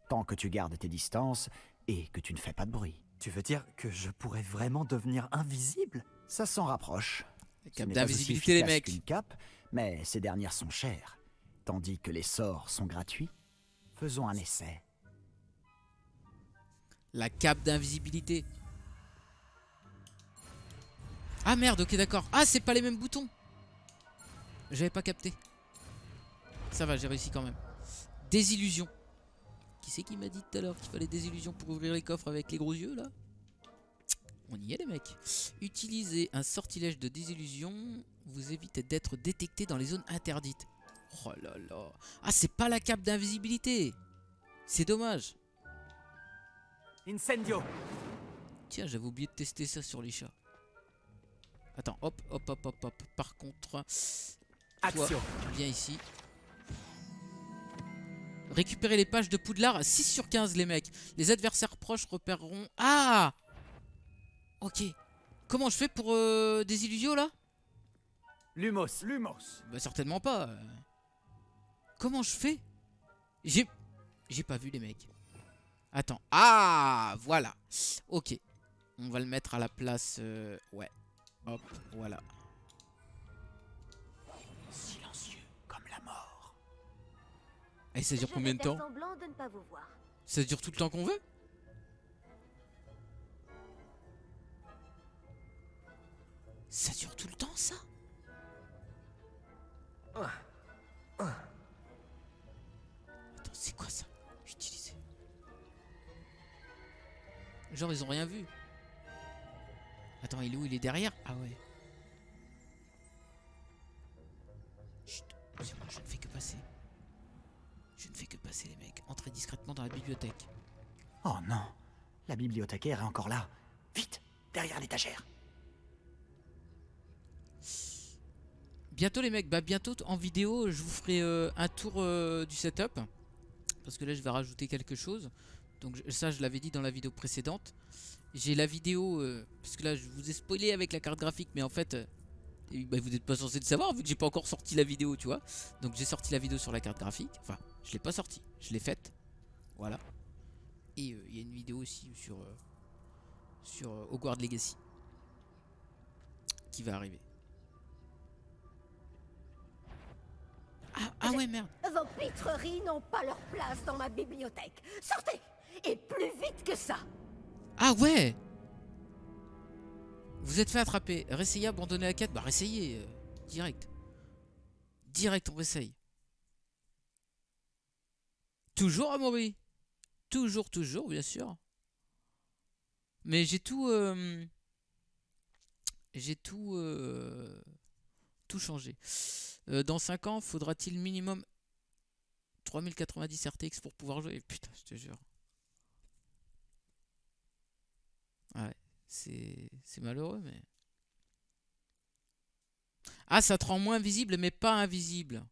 [SPEAKER 11] Tant que tu gardes tes distances et que tu ne fais pas de bruit.
[SPEAKER 2] Tu veux dire que je pourrais vraiment devenir invisible?
[SPEAKER 11] Ça s'en rapproche.
[SPEAKER 1] Cape d'invisibilité les mecs.
[SPEAKER 11] Une cape, mais ces dernières sont chères. tandis que les sorts sont gratuits, faisons un essai.
[SPEAKER 1] La cape d'invisibilité. Ah merde, ok d'accord. Ah c'est pas les mêmes boutons. J'avais pas capté. Ça va, j'ai réussi quand même. Désillusion. Qui c'est qui m'a dit tout à l'heure qu'il fallait des illusions pour ouvrir les coffres avec les gros yeux là? On y est les mecs. Utilisez un sortilège de désillusion. Vous évitez d'être détecté dans les zones interdites. Oh là là. Ah c'est pas la cape d'invisibilité. C'est dommage.
[SPEAKER 3] Incendio.
[SPEAKER 1] Tiens, j'avais oublié de tester ça sur les chats. Attends, hop, hop, hop, hop, hop. Par contre, toi,
[SPEAKER 3] Action.
[SPEAKER 1] viens ici. Récupérez les pages de Poudlard. 6 sur 15, les mecs. Les adversaires proches repéreront... Ah! Ok. Comment je fais pour des illusions, là?
[SPEAKER 3] Lumos. Lumos.
[SPEAKER 1] Bah, certainement pas. Comment je fais? J'ai pas vu, les mecs. Attends. Ah! Voilà. Ok. On va le mettre à la place... Ouais. Hop, voilà.
[SPEAKER 11] Silencieux comme la mort.
[SPEAKER 1] Et ça dure combien de temps?
[SPEAKER 7] Semblant de ne pas vous voir.
[SPEAKER 1] Ça dure tout le temps qu'on veut? Ça dure tout le temps, ça? Attends, c'est quoi ça? Utiliser. Genre, ils ont rien vu. Attends, il est où? Il est derrière? Ah ouais. Chut, c'est bon, je ne fais que passer. Je ne fais que passer, les mecs. Entrez discrètement dans la bibliothèque.
[SPEAKER 11] Oh non, la bibliothécaire est encore là. Vite, derrière l'étagère.
[SPEAKER 1] Bientôt, les mecs, bah bientôt en vidéo, je vous ferai un tour du setup. Parce que là, je vais rajouter quelque chose. Donc ça, je l'avais dit dans la vidéo précédente. J'ai la vidéo, parce que là, je vous ai spoilé avec la carte graphique, mais en fait, bah, vous n'êtes pas censé le savoir vu que j'ai pas encore sorti la vidéo, tu vois. Donc j'ai sorti la vidéo sur la carte graphique. Enfin, je l'ai pas sortie, je l'ai faite. Voilà. Et il y a une vidéo aussi sur Hogwarts Legacy qui va arriver. Ah ouais, merde.
[SPEAKER 5] Vos pitreries n'ont pas leur place dans ma bibliothèque. Sortez! Et plus vite que ça!
[SPEAKER 1] Ah ouais! Vous êtes fait attraper. Réessayez, abandonner la quête. Bah réessayez. Direct. Direct, on réessaye. Toujours, Amaury? Toujours, toujours, bien sûr. Mais j'ai tout... J'ai tout... Tout changé. Dans 5 ans, faudra-t-il minimum 3090 RTX pour pouvoir jouer? Putain, je te jure. Ouais, c'est malheureux, mais... Ah, ça te rend moins visible, mais pas invisible.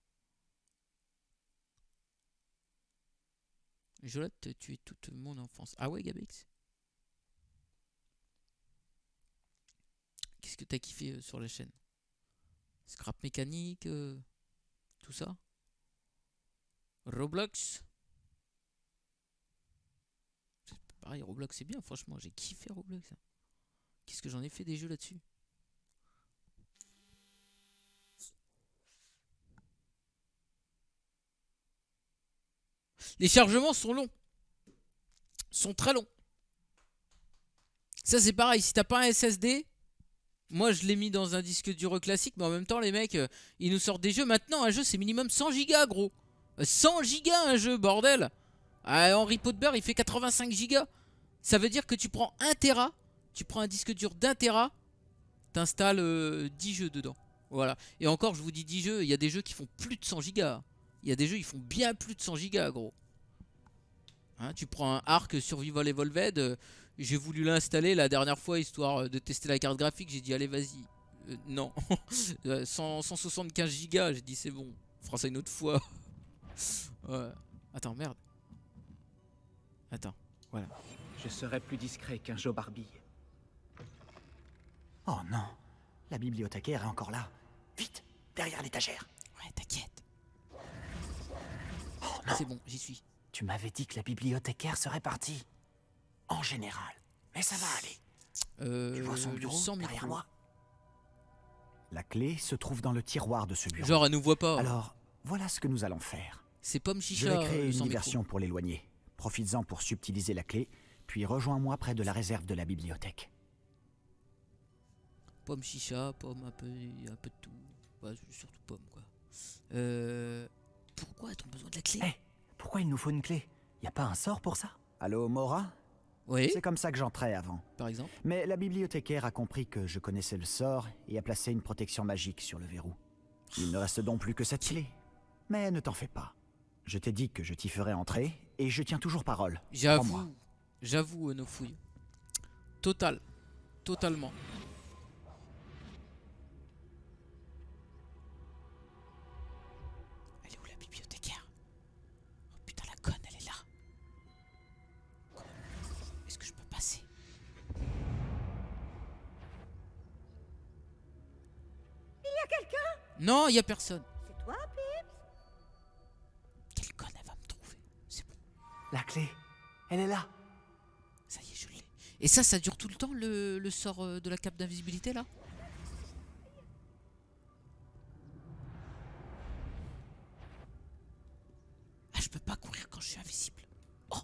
[SPEAKER 1] Jolette, tu es toute mon enfance. Ah ouais, Gabix? Qu'est-ce que t'as kiffé sur la chaîne? Scrap mécanique, tout ça? Roblox? Pareil, Roblox c'est bien, franchement, j'ai kiffé Roblox. Qu'est-ce que j'en ai fait des jeux là-dessus? Les chargements sont longs. Sont très longs. Ça c'est pareil, si t'as pas un SSD, moi je l'ai mis dans un disque dur classique, mais en même temps les mecs, ils nous sortent des jeux. Maintenant un jeu c'est minimum 100 gigas gros. 100 gigas un jeu, bordel. Henry Potter il fait 85 gigas. Ça veut dire que tu prends 1 Tera, tu prends un disque dur d'1 Tera, t'installes 10 jeux dedans. Voilà. Et encore, je vous dis 10 jeux, il y a des jeux qui font plus de 100 gigas. Il y a des jeux, ils font bien plus de 100 gigas, gros. Hein, tu prends un Ark Survival Evolved, j'ai voulu l'installer la dernière fois, histoire de tester la carte graphique, j'ai dit allez, vas-y. Non. 175 gigas, j'ai dit c'est bon, on fera ça une autre fois. Ouais. Attends, merde. Attends, voilà.
[SPEAKER 3] Je serai plus discret qu'un Joe Barbie.
[SPEAKER 11] Oh non, la bibliothécaire est encore là. Vite, derrière l'étagère.
[SPEAKER 1] Ouais, t'inquiète.
[SPEAKER 11] Oh non.
[SPEAKER 1] C'est bon, j'y suis.
[SPEAKER 11] Tu m'avais dit que la bibliothécaire serait partie. En général. Mais ça va aller. Tu vois son bureau derrière
[SPEAKER 1] micro.
[SPEAKER 11] moi? La clé se trouve dans le tiroir de ce bureau.
[SPEAKER 1] Genre, elle nous voit pas.
[SPEAKER 11] Alors, voilà ce que nous allons faire.
[SPEAKER 1] C'est Pomme
[SPEAKER 11] Je
[SPEAKER 1] Chicha.
[SPEAKER 11] vais créer une
[SPEAKER 1] sans micro.
[SPEAKER 11] diversion pour l'éloigner. Profites-en pour subtiliser la clé, puis rejoins-moi près de la réserve de la bibliothèque.
[SPEAKER 1] Pomme Chicha, pomme un peu de tout. Ouais, surtout pomme quoi. Pourquoi a-t-on besoin de la clé?
[SPEAKER 11] Hé, pourquoi il nous faut une clé? Y a pas un sort pour ça? Allô, Mora?
[SPEAKER 1] Oui,
[SPEAKER 11] C'est comme ça que j'entrais avant.
[SPEAKER 1] par exemple.
[SPEAKER 11] Mais la bibliothécaire a compris que je connaissais le sort et a placé une protection magique sur le verrou. Il ne reste donc plus que cette clé. Mais ne t'en fais pas. Je t'ai dit que je t'y ferais entrer et je tiens toujours parole. Crois-moi.
[SPEAKER 1] J'avoue, nos fouilles. Totalement. Elle est où la bibliothécaire? Oh putain, la conne, elle est là. Est-ce que je peux passer?
[SPEAKER 4] Il y a quelqu'un?
[SPEAKER 1] Non, il y a personne.
[SPEAKER 4] C'est toi, Pips?
[SPEAKER 1] Quelle conne, elle va me trouver. C'est bon,
[SPEAKER 11] La clé, elle est là.
[SPEAKER 1] ça y est, je l'ai. Et ça dure tout le temps le sort de la cape d'invisibilité là? Ah, je peux pas courir quand je suis invisible. Oh!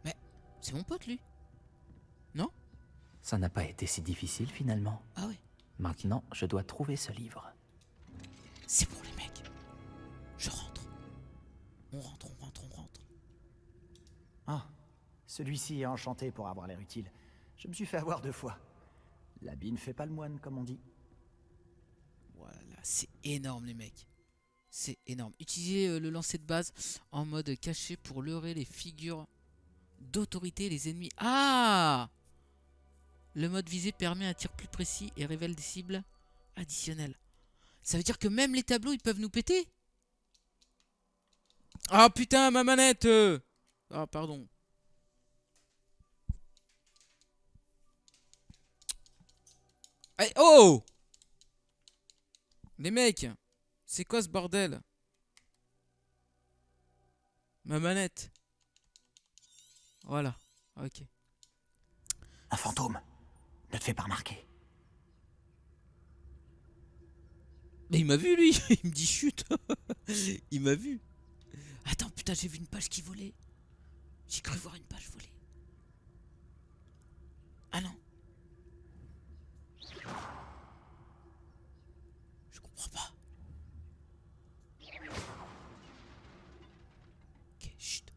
[SPEAKER 1] Mais c'est mon pote lui. Non?
[SPEAKER 2] Ça n'a pas été si difficile finalement.
[SPEAKER 1] Ah ouais.
[SPEAKER 2] Maintenant, je dois trouver ce livre.
[SPEAKER 1] C'est pour les mecs. Je rentre. On rentre.
[SPEAKER 11] Ah, celui-ci est enchanté pour avoir l'air utile. Je me suis fait avoir 2 fois. L'habit ne fait pas le moine, comme on dit.
[SPEAKER 1] Voilà, c'est énorme les mecs. C'est énorme. Utilisez le lancer de base en mode caché pour leurrer les figures d'autorité et les ennemis. Ah! Le mode visé permet un tir plus précis et révèle des cibles additionnelles. Ça veut dire que même les tableaux ils peuvent nous péter? Ah putain, ma manette! Ah pardon. Hey, oh! Les mecs, c'est quoi ce bordel? Ma manette. Voilà, ok.
[SPEAKER 11] Un fantôme. Ne te fais pas remarquer.
[SPEAKER 1] Mais il m'a vu lui, il me dit chut. Il m'a vu. Attends, putain, j'ai vu une page qui volait. J'ai cru voir une page voler. Ah non. Je comprends pas. Ok, chut.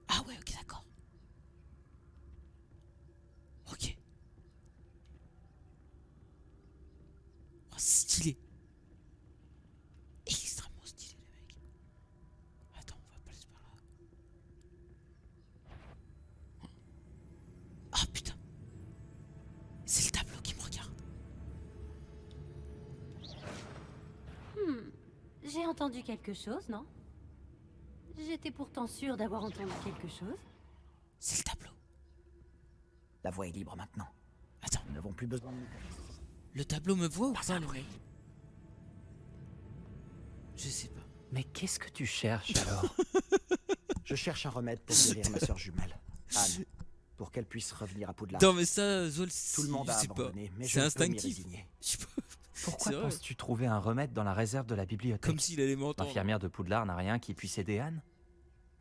[SPEAKER 1] Ah ouais, ok, d'accord. Ok. Oh, stylé. Extrêmement stylé, les mecs. Attends, on va passer par là. Ah putain. C'est le tableau qui me regarde.
[SPEAKER 12] J'ai entendu quelque chose, non? J'étais pourtant sûre d'avoir entendu quelque chose.
[SPEAKER 1] C'est le tableau.
[SPEAKER 11] La voie est libre maintenant.
[SPEAKER 1] Attends.
[SPEAKER 11] Nous n'avons plus besoin de nous cacher.
[SPEAKER 1] Le tableau me voit ou pas, le mec? Je sais pas.
[SPEAKER 2] Mais qu'est-ce que tu cherches alors?
[SPEAKER 11] Je cherche un remède pour guérir ma sœur jumelle, Anne, pour qu'elle puisse revenir à Poudlard.
[SPEAKER 1] Non mais ça, Zol,
[SPEAKER 11] Tout le monde a
[SPEAKER 1] je sais pas.
[SPEAKER 11] abandonné, mais je
[SPEAKER 1] C'est
[SPEAKER 11] ne peux m'y
[SPEAKER 1] instinctif.
[SPEAKER 11] résigner.
[SPEAKER 1] Je sais pas.
[SPEAKER 2] Pourquoi
[SPEAKER 1] C'est vrai.
[SPEAKER 2] penses-tu trouver un remède dans la réserve de la bibliothèque?
[SPEAKER 1] Comme s'il allait m'entendre.
[SPEAKER 2] L'infirmière de Poudlard n'a rien qui puisse aider Anne?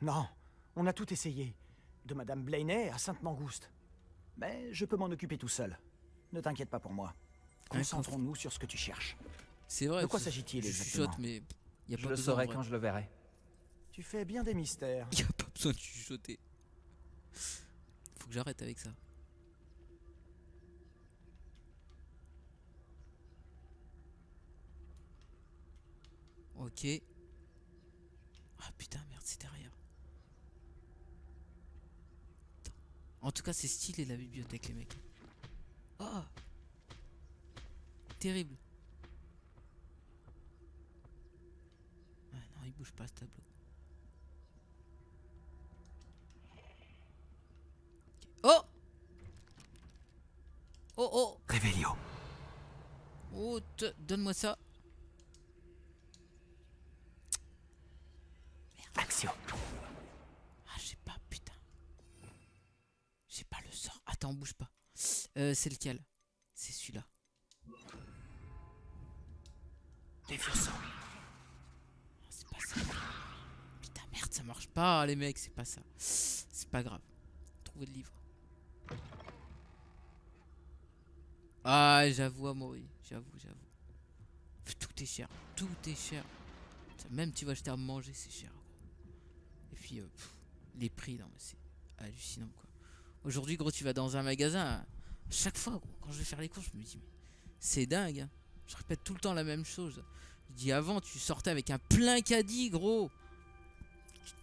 [SPEAKER 11] Non, on a tout essayé. De Madame Blaney à Sainte-Mangouste. Mais je peux m'en occuper tout seul. Ne t'inquiète pas pour moi. Concentrons-nous sur ce que tu cherches.
[SPEAKER 1] C'est vrai.
[SPEAKER 11] De quoi
[SPEAKER 1] je-
[SPEAKER 11] s'agit-il
[SPEAKER 1] je
[SPEAKER 11] exactement?
[SPEAKER 1] chuchote, mais y a
[SPEAKER 2] Je
[SPEAKER 1] pas
[SPEAKER 2] le
[SPEAKER 1] besoin,
[SPEAKER 2] saurai
[SPEAKER 1] en vrai.
[SPEAKER 2] quand je le verrai.
[SPEAKER 11] Tu fais bien des mystères.
[SPEAKER 1] Y a pas besoin de chuchoter. Faut que j'arrête avec ça. Ok. Ah putain, merde, c'est derrière. Attends. En tout cas, c'est stylé la bibliothèque, les mecs. Oh! Terrible. Ouais, non, il bouge pas ce tableau. Oh! Oh oh!
[SPEAKER 11] Révélio.
[SPEAKER 1] Oh, donne-moi ça.
[SPEAKER 11] Action.
[SPEAKER 1] Ah, j'ai pas, putain. J'ai pas le sort. Attends, bouge pas. C'est lequel? C'est celui-là. défiant. C'est pas ça. Putain, merde, ça marche pas, les mecs, c'est pas ça. C'est pas grave. Trouver le livre. Ah, j'avoue, Amaury. J'avoue. Tout est cher. Tout est cher. Même tu vas acheter à manger, c'est cher. Et puis, les prix, non, mais c'est hallucinant, quoi. Aujourd'hui, gros, tu vas dans un magasin. Chaque fois, gros, quand je vais faire les courses, je me dis, mais c'est dingue. Hein. Je répète tout le temps la même chose. Je dis, avant, tu sortais avec un plein caddie, gros.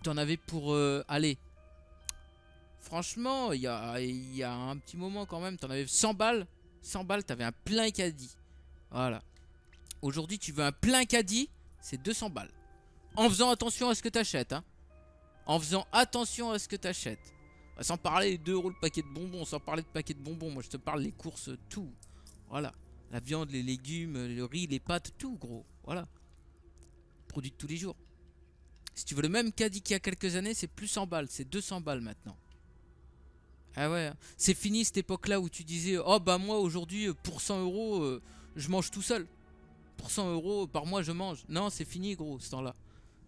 [SPEAKER 1] Tu en avais pour aller. Franchement, il y a un petit moment quand même, tu en avais 100 balles. 100 balles, tu avais un plein caddie. Voilà. Aujourd'hui, tu veux un plein caddie, c'est 200 balles. En faisant attention à ce que tu achètes. Hein. En faisant attention à ce que tu achètes. Sans parler 2 € le paquet de bonbons, sans parler de paquet de bonbons. Moi, je te parle des courses, tout. Voilà. La viande, les légumes, le riz, les pâtes, tout, gros. Voilà. Produits de tous les jours. Si tu veux le même caddie qu'il y a quelques années, c'est plus 100 balles. C'est 200 balles maintenant. Ah ouais. C'est fini cette époque-là où tu disais, oh bah moi aujourd'hui, pour 100 €, je mange tout seul. Pour 100 € par mois, je mange. Non, c'est fini, gros, ce temps-là.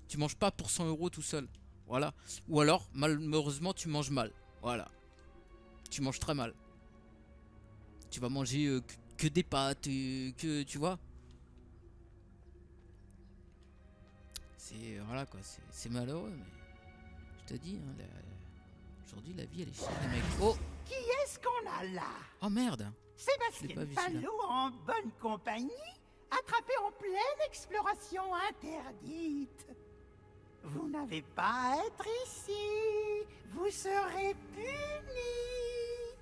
[SPEAKER 1] Tu manges pas pour 100 € tout seul. Voilà. Ou alors, malheureusement, tu manges mal. Voilà. Tu manges très mal. Tu vas manger que des pâtes, que tu vois. C'est voilà quoi, c'est malheureux, mais je te dis, hein, aujourd'hui la vie elle est chère, les mecs. Oh,
[SPEAKER 13] Qui est-ce qu'on a là?
[SPEAKER 1] oh merde. Je l'ai pas
[SPEAKER 13] Sébastien
[SPEAKER 1] vu, celui-là.
[SPEAKER 13] Fallot en bonne compagnie, attrapé en pleine exploration interdite. Vous n'avez pas à être ici. Vous serez punis.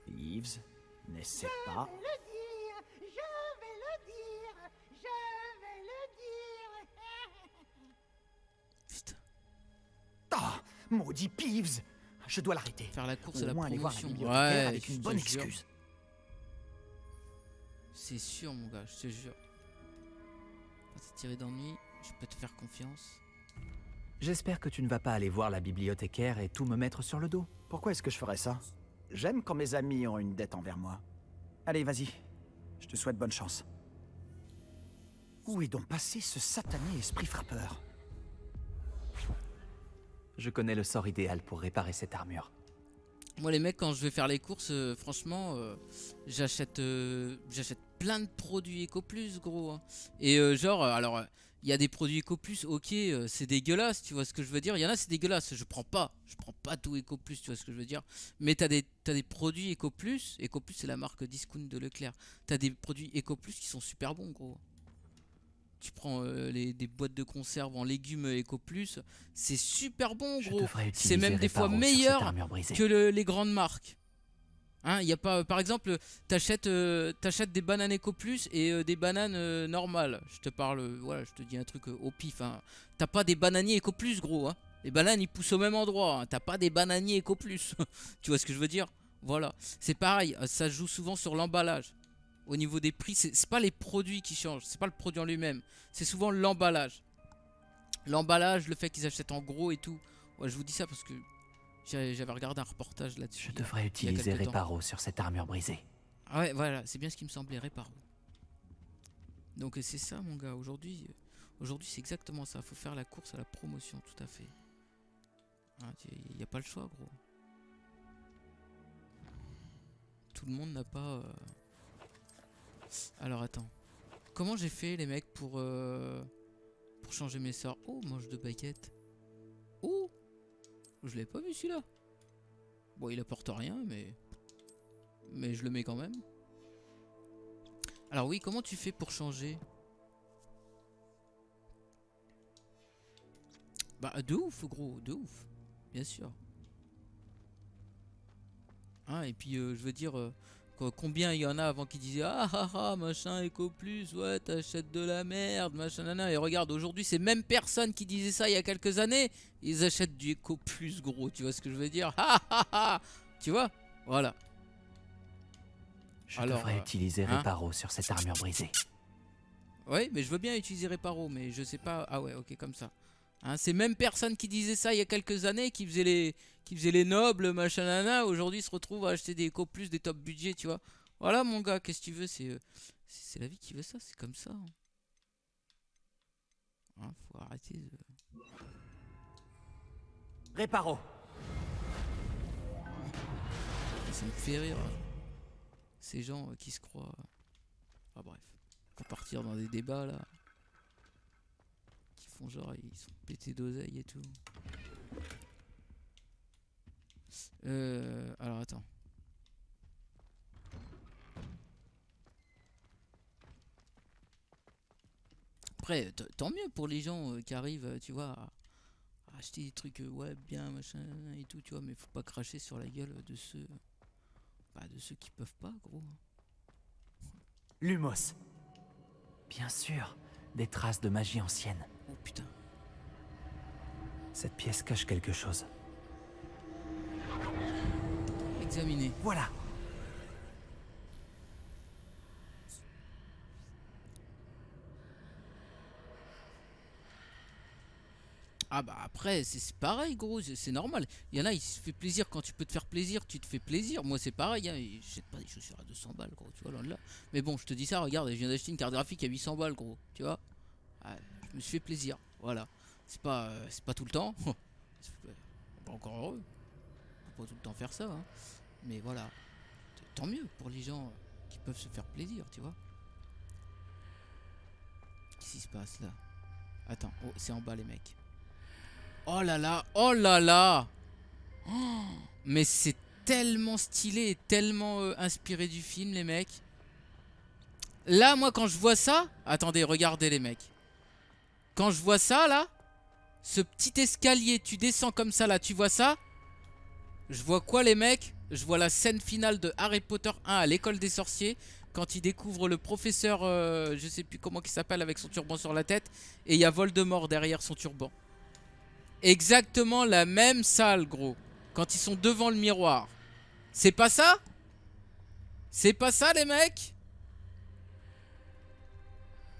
[SPEAKER 11] Peeves, n'essaie
[SPEAKER 13] Je
[SPEAKER 11] pas.
[SPEAKER 13] vais le dire, je vais le dire, je vais le dire.
[SPEAKER 1] Putain.
[SPEAKER 11] Ah, maudit Peeves. Je dois l'arrêter.
[SPEAKER 1] Faire la course
[SPEAKER 11] Ou
[SPEAKER 1] à la
[SPEAKER 11] au moins aller voir la
[SPEAKER 1] promotion.
[SPEAKER 11] bibliothécaire
[SPEAKER 1] Ouais,
[SPEAKER 11] avec une
[SPEAKER 1] je
[SPEAKER 11] bonne
[SPEAKER 1] te jure.
[SPEAKER 11] excuse.
[SPEAKER 1] C'est sûr, mon gars, je te jure. Pas te tirer d'ennui, je peux te faire confiance.
[SPEAKER 2] J'espère que tu ne vas pas aller voir la bibliothécaire et tout me mettre sur le dos.
[SPEAKER 11] Pourquoi est-ce que je ferais ça? J'aime quand mes amis ont une dette envers moi. Allez, vas-y. Je te souhaite bonne chance. Où est donc passé ce satané esprit frappeur?
[SPEAKER 2] Je connais le sort idéal pour réparer cette armure.
[SPEAKER 1] Moi les mecs, quand je vais faire les courses, franchement, j'achète plein de produits EcoPlus, gros. Hein. Et alors, il y a des produits EcoPlus, ok, c'est dégueulasse, tu vois ce que je veux dire. Il y en a, c'est dégueulasse, je prends pas tout EcoPlus, tu vois ce que je veux dire. Mais t'as des produits EcoPlus, EcoPlus c'est la marque Discount de Leclerc. T'as des produits EcoPlus qui sont super bons, gros. Tu prends des boîtes de conserve en légumes EcoPlus, c'est super bon, gros. C'est même des fois meilleur que les grandes marques. Hein, y a pas, par exemple, t'achètes des bananes EcoPlus et des bananes normales. Je te parle, voilà, je te dis un truc au pif. Hein. T'as pas des bananiers EcoPlus, gros. Hein. Les bananes, ils poussent au même endroit. Hein. T'as pas des bananiers EcoPlus. Tu vois ce que je veux dire? Voilà. C'est pareil, ça joue souvent sur l'emballage. Au niveau des prix, c'est pas les produits qui changent, c'est pas le produit en lui-même, c'est souvent l'emballage. L'emballage, le fait qu'ils achètent en gros et tout. Ouais, je vous dis ça parce que j'avais regardé un reportage là-dessus.
[SPEAKER 2] Je devrais utiliser Réparo sur cette armure brisée.
[SPEAKER 1] Ah ouais, voilà, c'est bien ce qui me semblait, Réparo. Donc c'est ça, mon gars. Aujourd'hui, c'est exactement ça. Faut faire la course à la promotion, tout à fait. Il n'y a pas le choix, gros. Tout le monde n'a pas... Alors attends, comment j'ai fait les mecs pour changer mes sorts? Oh, mange de baguette. Oh, je l'ai pas vu celui-là. Bon, il apporte rien, mais je le mets quand même. Alors oui, comment tu fais pour changer? Bah de ouf, gros, de ouf, bien sûr. Hein, et puis je veux dire... combien il y en a avant qui disaient ah machin EcoPlus, ouais t'achètes de la merde machin nana, et regarde aujourd'hui ces mêmes personnes qui disaient ça il y a quelques années, ils achètent du EcoPlus, gros, tu vois ce que je veux dire? Tu vois, voilà.
[SPEAKER 2] Je devrais utiliser Réparo sur cette armure brisée.
[SPEAKER 1] Oui, mais je veux bien utiliser Réparo, mais je sais pas. Ah ouais, ok, comme ça. Hein, ces mêmes personnes qui disaient ça il y a quelques années, qui faisaient les nobles, machin nana, aujourd'hui se retrouvent à acheter des EcoPlus, des top budget, tu vois. Voilà mon gars, qu'est-ce que tu veux, c'est la vie qui veut ça, c'est comme ça. Hein. Hein, faut arrêter de...
[SPEAKER 3] Réparo.
[SPEAKER 1] Ça me fait rire. Ces gens qui se croient... Ah bref. Faut partir dans des débats là. Qui font genre ils sont pétés d'oseille et tout. Alors attends. Après, tant mieux pour les gens qui arrivent, tu vois, à acheter des trucs ouais bien machin et tout, tu vois, mais faut pas cracher sur la gueule de ceux qui peuvent pas, gros.
[SPEAKER 3] Lumos.
[SPEAKER 2] Bien sûr, des traces de magie ancienne.
[SPEAKER 1] Oh putain.
[SPEAKER 2] Cette pièce cache quelque chose.
[SPEAKER 1] Examiner.
[SPEAKER 3] Voilà.
[SPEAKER 1] Ah bah après c'est pareil gros, c'est normal. Il y en a, il se fait plaisir quand tu peux te faire plaisir, tu te fais plaisir. Moi c'est pareil, hein. Je jette pas des chaussures à 200 balles gros, tu vois loin de là. Mais bon je te dis ça, regarde, je viens d'acheter une carte graphique à 800 balles gros, tu vois. Ah, je me suis fait plaisir, voilà. C'est pas tout le temps. Pas encore heureux. Faut pas tout le temps faire ça, hein. Mais voilà. Tant mieux pour les gens qui peuvent se faire plaisir, tu vois. Qu'est-ce qui se passe là? Attends, oh c'est en bas les mecs. Oh là là, oh là là. Oh, mais c'est tellement stylé et tellement inspiré du film les mecs. Là moi quand je vois ça, attendez regardez les mecs. Quand je vois ça là, ce petit escalier, tu descends comme ça là, tu vois ça? Je vois quoi les mecs? Je vois la scène finale de Harry Potter 1 à l'école des sorciers. Quand il découvre le professeur, je sais plus comment il s'appelle, avec son turban sur la tête. Et il y a Voldemort derrière son turban. Exactement la même salle gros. Quand ils sont devant le miroir. C'est pas ça? C'est pas ça les mecs?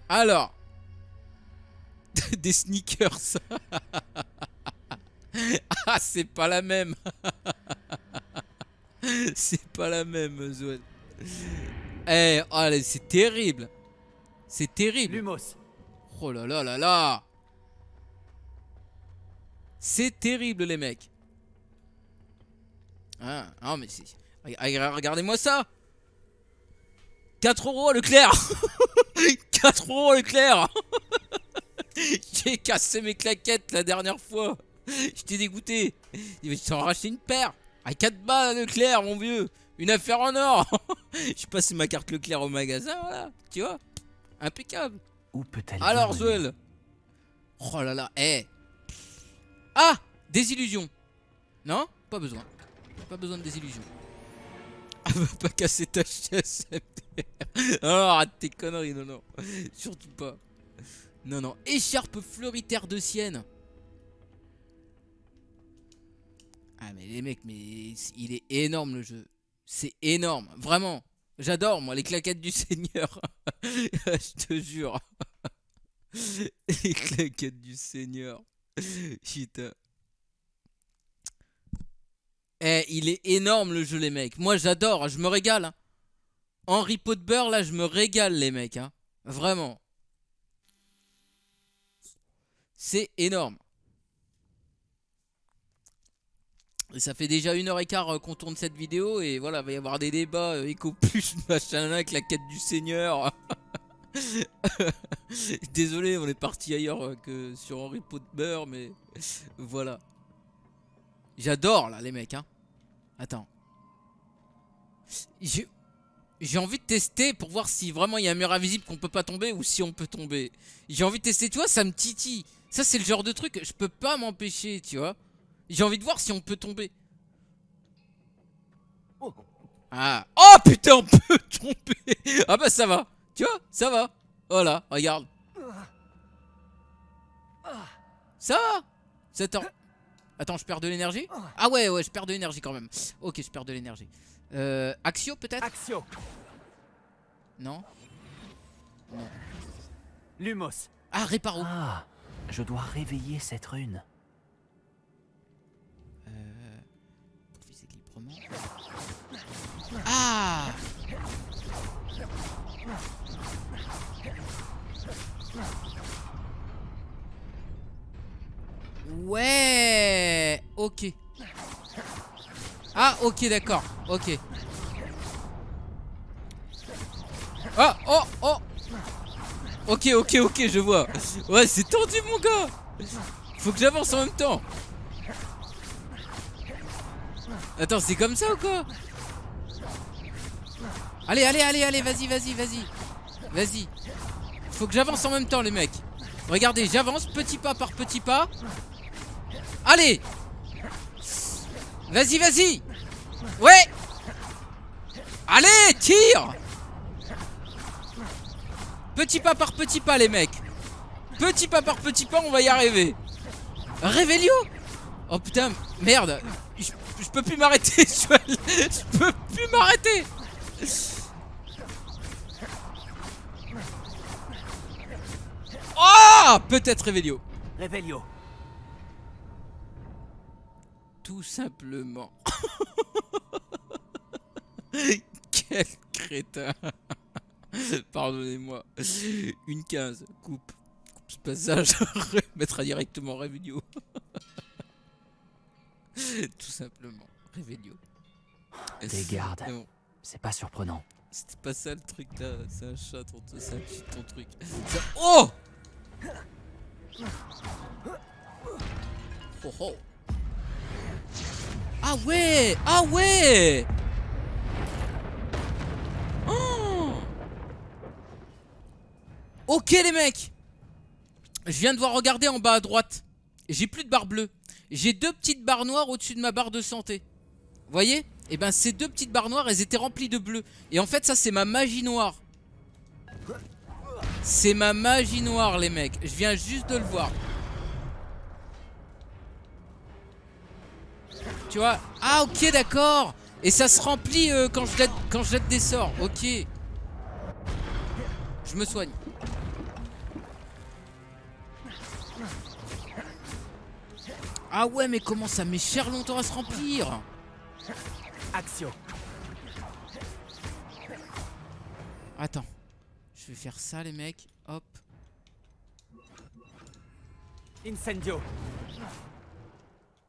[SPEAKER 1] Alors. Des sneakers. Ah c'est pas la même. C'est pas la même Zoé. Eh oh, c'est terrible. C'est terrible.
[SPEAKER 3] Lumos.
[SPEAKER 1] Oh là là là là. C'est terrible les mecs. Ah non mais c'est... Regardez-moi ça. 4 € à Leclerc. 4 € à Leclerc. J'ai cassé mes claquettes la dernière fois. J'étais dégoûté. Je t'en racheter une paire. À 4 balles à Leclerc mon vieux. Une affaire en or. Je passe ma carte Leclerc au magasin, voilà. Tu vois. Impeccable.
[SPEAKER 2] Où peut-elle
[SPEAKER 1] alors
[SPEAKER 2] dire,
[SPEAKER 1] Zoël. Oh là là. Eh. Ah. Désillusion. Non. Pas besoin. Pas besoin de désillusion. Ah va pas casser ta chaise MDR. Non arrête tes conneries. Non non. Surtout pas. Non non. Écharpe fleuritaire de Sienne. Ah mais les mecs, mais il est énorme le jeu. C'est énorme, vraiment. J'adore moi les claquettes du Seigneur. Je te jure. Les claquettes du Seigneur. Putain. Eh, il est énorme le jeu les mecs. Moi j'adore, je me régale. Hein. Henry Potter là, je me régale les mecs. Hein. Vraiment. C'est énorme. Et ça fait déjà 1h15 qu'on tourne cette vidéo et voilà, il va y avoir des débats éco plus machin là avec la quête du Seigneur. Désolé, on est parti ailleurs que sur Harry Potter, mais voilà. J'adore là les mecs hein. Attends. J'ai envie de tester pour voir si vraiment il y a un mur invisible qu'on peut pas tomber ou si on peut tomber. J'ai envie de tester, tu vois, ça me titille. Ça c'est le genre de truc, je peux pas m'empêcher, tu vois. J'ai envie de voir si on peut tomber. Ah. Oh putain, on peut tomber. Ah bah ça va. Tu vois, ça va. Voilà, regarde. Ça va. Attends, je perds de l'énergie. Ah ouais, je perds de l'énergie quand même. Ok, je perds de l'énergie. Axio peut-être.
[SPEAKER 3] Axio.
[SPEAKER 1] Non. Non.
[SPEAKER 3] Lumos.
[SPEAKER 1] Ah, Réparo.
[SPEAKER 2] Ah, je dois réveiller cette rune.
[SPEAKER 1] Pour viser librement. Ah. Ouais. Ok. Ah, ok, d'accord. Ok. Ah, oh, oh. Ok, ok, ok, je vois. Ouais, c'est tendu, mon gars. Faut que j'avance en même temps. Attends, c'est comme ça ou quoi? Allez, allez, allez, allez, vas-y, vas-y, vas-y. Vas-y. Faut que j'avance en même temps, les mecs. Regardez, j'avance petit pas par petit pas. Allez. Vas-y, vas-y. Ouais. Allez, tire. Petit pas par petit pas, les mecs. Petit pas par petit pas, on va y arriver. Révélio. Oh putain, merde. Je peux plus m'arrêter. Je peux plus m'arrêter. Oh, peut-être Révélio.
[SPEAKER 3] Révélio.
[SPEAKER 1] Tout simplement. Quel crétin. Pardonnez-moi. Une 15. Coupe ce passage. Mettra directement Révélio. Tout simplement. Révélio.
[SPEAKER 2] Des gardes.
[SPEAKER 1] Bon.
[SPEAKER 2] C'est pas surprenant.
[SPEAKER 1] C'était pas ça le truc là. C'est un chat, c'est un cheat, ton truc. Ça... Oh. Oh oh. Ah ouais. Ah ouais. Oh. Ok les mecs. Je viens de voir regarder en bas à droite. J'ai plus de barre bleue. J'ai 2 petites barres noires au-dessus de ma barre de santé. Vous voyez? Et ben ces 2 petites barres noires, elles étaient remplies de bleu. Et en fait ça c'est ma magie noire. C'est ma magie noire les mecs. Je viens juste de le voir. Tu vois? Ah ok d'accord. Et ça se remplit quand je jette des sorts. Ok. Je me soigne. Ah ouais mais comment ça met cher longtemps à se remplir?
[SPEAKER 3] Action.
[SPEAKER 1] Attends. Je vais faire ça les mecs. Hop.
[SPEAKER 3] Incendio.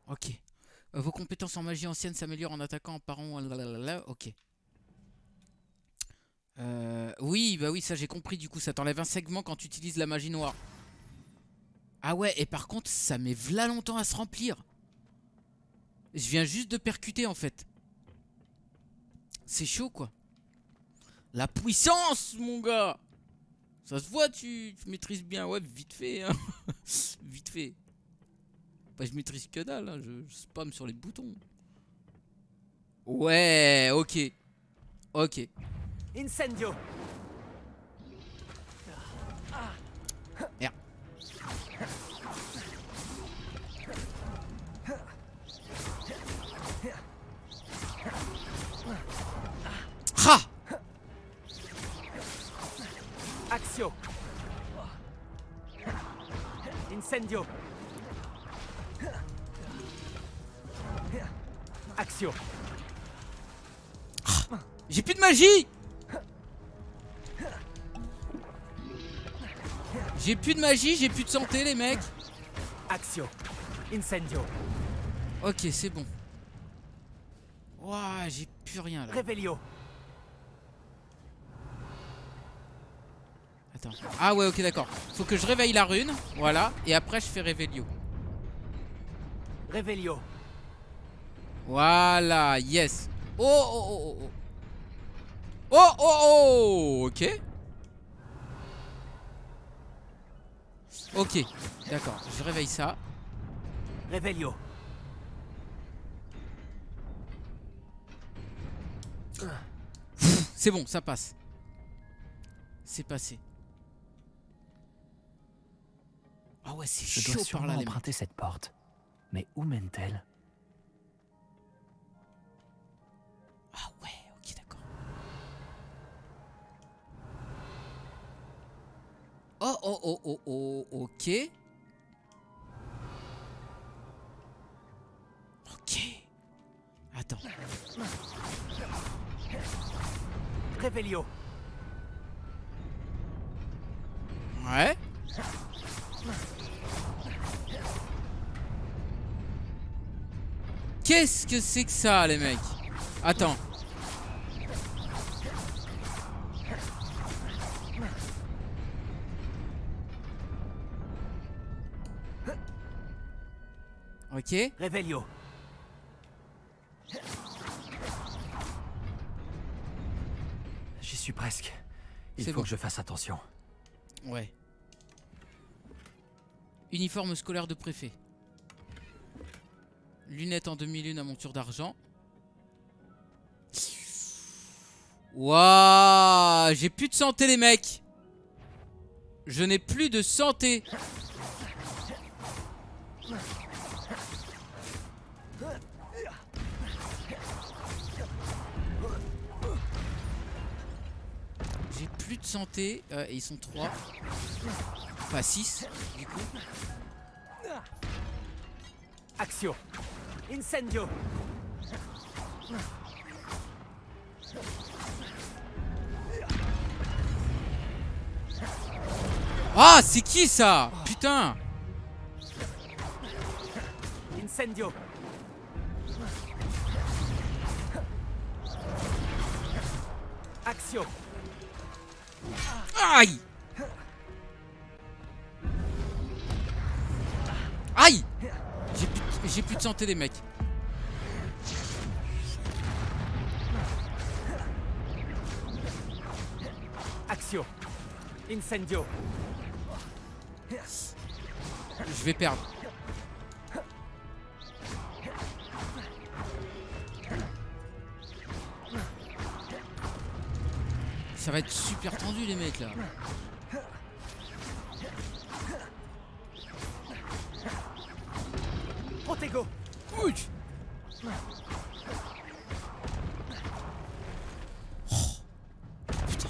[SPEAKER 1] Ok. Vos compétences en magie ancienne s'améliorent en attaquant, en parant. Ok. Oui, bah oui, ça j'ai compris du coup. Ça t'enlève un segment quand tu utilises la magie noire. Ah ouais, et par contre, ça met v'là longtemps à se remplir. Je viens juste de percuter en fait. C'est chaud quoi. La puissance, mon gars. Ça se voit, tu maîtrises bien. Ouais, vite fait. Hein. Vite fait. Bah, je maîtrise que dalle. Hein. Je spam sur les boutons. Ouais, ok. Ok.
[SPEAKER 3] Incendio.
[SPEAKER 1] Merde. Ha!
[SPEAKER 3] Action. Incendio. Action.
[SPEAKER 1] J'ai plus de magie. J'ai plus de magie, j'ai plus de santé les mecs.
[SPEAKER 3] Action. Incendio.
[SPEAKER 1] Ok, c'est bon. Ouah, j'ai plus rien là.
[SPEAKER 3] Révélio.
[SPEAKER 1] Attends. Ah ouais, ok, d'accord. Faut que je réveille la rune. Voilà. Et après, je fais Révélio.
[SPEAKER 3] Révélio.
[SPEAKER 1] Voilà, yes. Oh, oh, oh, oh. Oh, oh, oh. Ok. Ok, d'accord. Je réveille ça.
[SPEAKER 3] Révélio.
[SPEAKER 1] C'est bon, ça passe. C'est passé. Ah ouais, c'est
[SPEAKER 2] Je
[SPEAKER 1] chaud
[SPEAKER 2] dois
[SPEAKER 1] par
[SPEAKER 2] sûrement
[SPEAKER 1] là, les mecs.
[SPEAKER 2] emprunter cette porte. Mais où mène-t-elle?
[SPEAKER 1] Ah ouais, ok, d'accord. Oh, oh, oh, oh, oh, ok. Ok. Attends.
[SPEAKER 3] Révélio.
[SPEAKER 1] Ouais. Qu'est-ce que c'est que ça, les mecs? Attends. Ok.
[SPEAKER 3] Revelio.
[SPEAKER 2] J'y suis presque. Il
[SPEAKER 1] C'est
[SPEAKER 2] faut
[SPEAKER 1] bon.
[SPEAKER 2] que je fasse attention.
[SPEAKER 1] Ouais. Uniforme scolaire de préfet. Lunettes en demi-lune à monture d'argent. Waouh, j'ai plus de santé, les mecs. Je n'ai plus de santé. J'ai plus de santé. Et ils sont 3. Enfin 6 du coup.
[SPEAKER 3] Axio. Incendio.
[SPEAKER 1] Ah, c'est qui ça? Putain.
[SPEAKER 3] Incendio. Axio.
[SPEAKER 1] Aïe. Aïe. J'ai plus de santé, les mecs.
[SPEAKER 3] Axio. Incendio.
[SPEAKER 1] Je vais perdre. Ça va être super tendu, les mecs, là.
[SPEAKER 3] Protego.
[SPEAKER 1] Oui. Putain.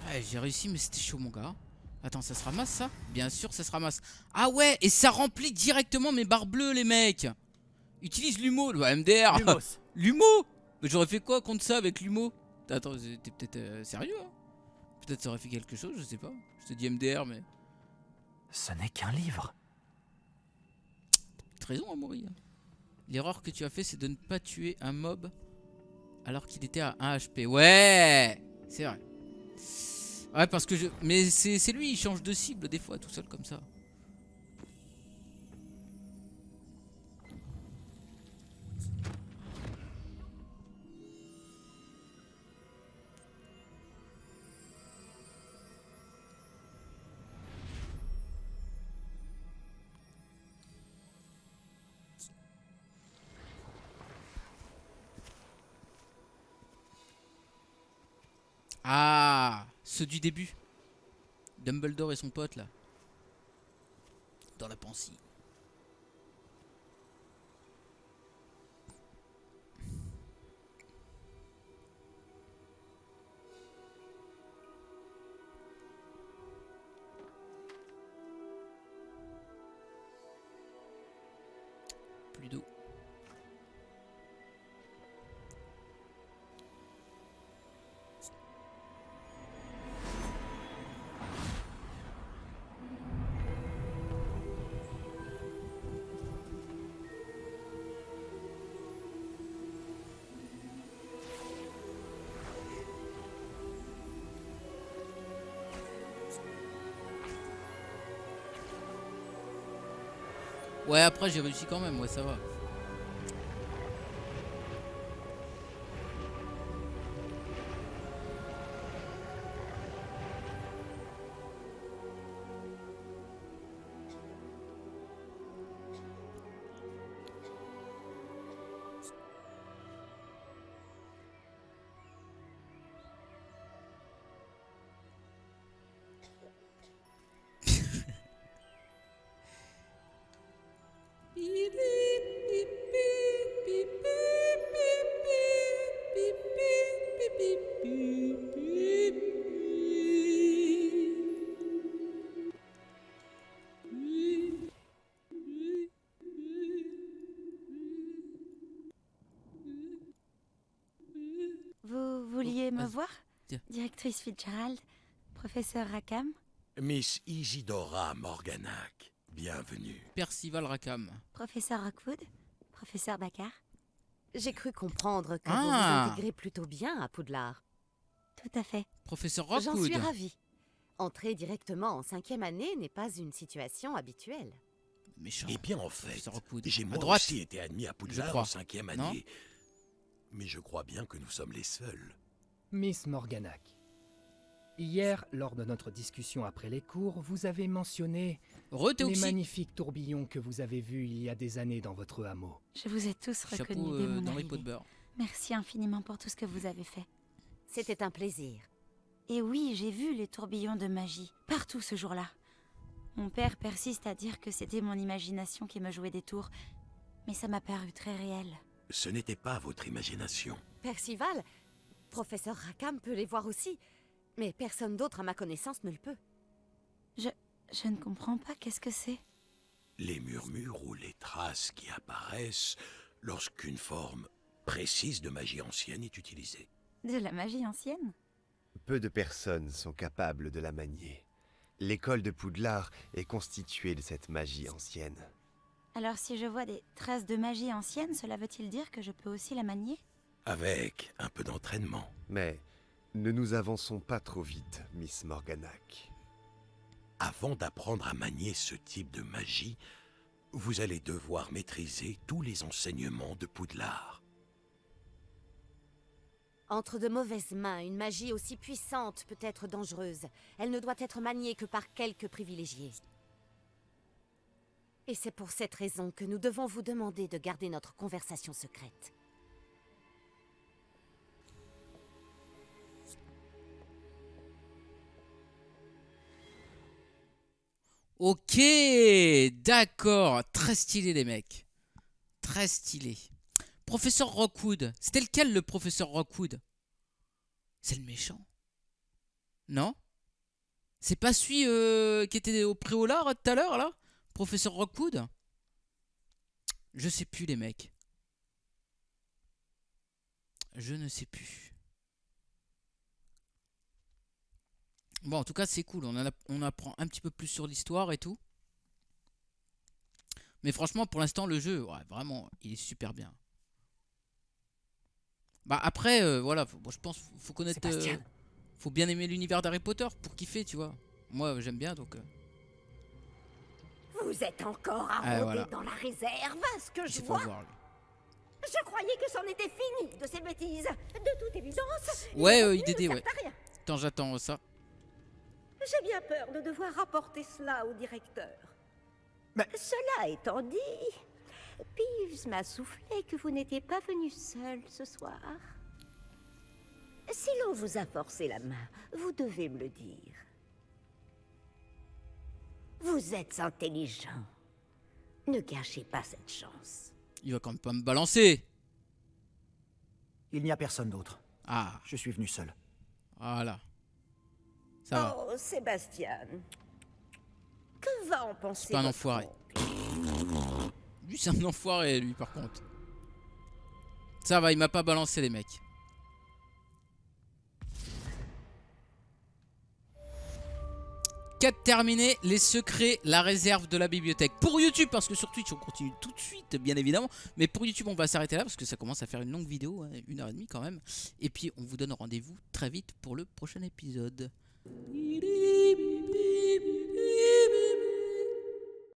[SPEAKER 1] Ouais, j'ai réussi, mais c'était chaud, mon gars. Attends, ça se ramasse, ça? Bien sûr, ça se ramasse. Ah ouais, et ça remplit directement mes barres bleues, les mecs. Utilise l'humo, le MDR.
[SPEAKER 3] Lumos.
[SPEAKER 1] L'humo. Mais j'aurais fait quoi contre ça avec l'humo? Attends, t'es peut-être sérieux, hein? Peut-être ça aurait fait quelque chose, je sais pas. Je te dis MDR, mais...
[SPEAKER 2] Ce n'est qu'un livre.
[SPEAKER 1] T'as raison, Amaury. L'erreur que tu as fait, c'est de ne pas tuer un mob alors qu'il était à 1 HP. Ouais, c'est vrai. Ouais, parce que je... Mais c'est lui, il change de cible des fois, tout seul comme ça. Ah, ceux du début. Dumbledore et son pote là. Dans la pensée. Plus d'eau. Ouais, après j'ai réussi quand même, ouais, ça va.
[SPEAKER 14] Vous vouliez me
[SPEAKER 1] vas-y.
[SPEAKER 14] voir?
[SPEAKER 1] Tiens.
[SPEAKER 14] Directrice Fitzgerald, professeur Rackham.
[SPEAKER 15] Miss Isidora Morganac, bienvenue.
[SPEAKER 1] Percival Rackham.
[SPEAKER 14] Professeur Rockwood, professeur Baccar.
[SPEAKER 4] J'ai cru comprendre que vous
[SPEAKER 1] Ah.
[SPEAKER 4] vous intégrez plutôt bien à Poudlard.
[SPEAKER 14] Tout à fait.
[SPEAKER 1] Professeur
[SPEAKER 4] J'en
[SPEAKER 1] Rockwood.
[SPEAKER 4] suis ravie. Entrer directement en 5e année n'est pas une situation habituelle.
[SPEAKER 1] Méchant.
[SPEAKER 15] Eh bien, en fait,
[SPEAKER 1] Professeur Rockwood.
[SPEAKER 15] j'ai
[SPEAKER 1] À
[SPEAKER 15] moi
[SPEAKER 1] droite.
[SPEAKER 15] aussi été admis à
[SPEAKER 1] Je
[SPEAKER 15] Poudlard
[SPEAKER 1] crois.
[SPEAKER 15] en 5e
[SPEAKER 1] Non.
[SPEAKER 15] année. Mais je crois bien que nous sommes les seuls.
[SPEAKER 16] Miss Morganac, hier, lors de notre discussion après les cours, vous avez mentionné les
[SPEAKER 1] Théoxy.
[SPEAKER 16] magnifiques tourbillons que vous avez vus il y a des années dans votre hameau.
[SPEAKER 14] Je vous ai tous
[SPEAKER 1] Chapeau
[SPEAKER 14] reconnus dès mon
[SPEAKER 1] dans les pots
[SPEAKER 14] arrivée.
[SPEAKER 1] de beurre.
[SPEAKER 14] Merci infiniment pour tout ce que vous avez fait.
[SPEAKER 4] C'était un plaisir.
[SPEAKER 14] Et oui, j'ai vu les tourbillons de magie, partout ce jour-là. Mon père persiste à dire que c'était mon imagination qui me jouait des tours, mais ça m'a paru très réel.
[SPEAKER 15] Ce n'était pas votre imagination.
[SPEAKER 4] Percival, professeur Rackham peut les voir aussi, mais personne d'autre à ma connaissance ne le peut.
[SPEAKER 14] Je ne comprends pas, qu'est-ce que c'est?
[SPEAKER 15] Les murmures ou les traces qui apparaissent lorsqu'une forme précise de magie ancienne est utilisée.
[SPEAKER 14] De la magie ancienne?
[SPEAKER 17] Peu de personnes sont capables de la manier. L'école de Poudlard est constituée de cette magie ancienne.
[SPEAKER 14] Alors si je vois des traces de magie ancienne, cela veut-il dire que je peux aussi la manier?
[SPEAKER 15] Avec un peu d'entraînement.
[SPEAKER 17] Mais ne nous avançons pas trop vite, Miss Morganac.
[SPEAKER 15] Avant d'apprendre à manier ce type de magie, vous allez devoir maîtriser tous les enseignements de Poudlard.
[SPEAKER 4] Entre de mauvaises mains, une magie aussi puissante peut être dangereuse. Elle ne doit être maniée que par quelques privilégiés. Et c'est pour cette raison que nous devons vous demander de garder notre conversation secrète.
[SPEAKER 1] Ok, d'accord. Très stylé les mecs. Très stylé. Professeur Rockwood. C'était lequel le professeur Rockwood? C'est le méchant. Non? C'est pas celui qui était au préolard tout à l'heure là? Professeur Rockwood? Je sais plus les mecs. Je ne sais plus. Bon, en tout cas, c'est cool. On apprend un petit peu plus sur l'histoire et tout. Mais franchement, pour l'instant, le jeu, ouais, vraiment, il est super bien. Bah après, voilà, je pense qu'il faut connaître... faut bien aimer l'univers d'Harry Potter pour kiffer, tu vois. Moi, j'aime bien, donc...
[SPEAKER 5] Vous êtes encore à rôder
[SPEAKER 1] voilà.
[SPEAKER 5] dans la réserve, ce que
[SPEAKER 1] Il
[SPEAKER 5] je
[SPEAKER 1] s'est fait
[SPEAKER 5] vois.
[SPEAKER 1] avoir, lui.
[SPEAKER 5] Je croyais que c'en était fini de ces bêtises. De toute évidence.
[SPEAKER 1] Ouais,
[SPEAKER 5] les
[SPEAKER 1] IDD,
[SPEAKER 5] revenus ne
[SPEAKER 1] ouais.
[SPEAKER 5] servent à rien.
[SPEAKER 1] Attends, j'attends ça.
[SPEAKER 5] J'ai bien peur de devoir rapporter cela au directeur. Cela étant dit, Peeves m'a soufflé que vous n'étiez pas venu seul ce soir. Si l'on vous a forcé la main, vous devez me le dire. Vous êtes intelligent. Ne gâchez pas cette chance.
[SPEAKER 1] Il va quand même pas me balancer.
[SPEAKER 11] Il n'y a personne d'autre.
[SPEAKER 1] Ah.
[SPEAKER 11] Je suis venu seul.
[SPEAKER 1] Voilà. Ça va.
[SPEAKER 5] Oh, Sébastien. Que va en penser
[SPEAKER 1] C'est pas un
[SPEAKER 5] votre
[SPEAKER 1] enfoiré.
[SPEAKER 5] oncle?
[SPEAKER 1] Lui, c'est un enfoiré, lui, par contre. Ça va, il m'a pas balancé, les mecs. Quête terminée, les secrets, la réserve de la bibliothèque. Pour YouTube, parce que sur Twitch, on continue tout de suite, bien évidemment. Mais pour YouTube, on va s'arrêter là, parce que ça commence à faire une longue vidéo, hein, 1h30 quand même. Et puis, on vous donne rendez-vous très vite pour le prochain épisode.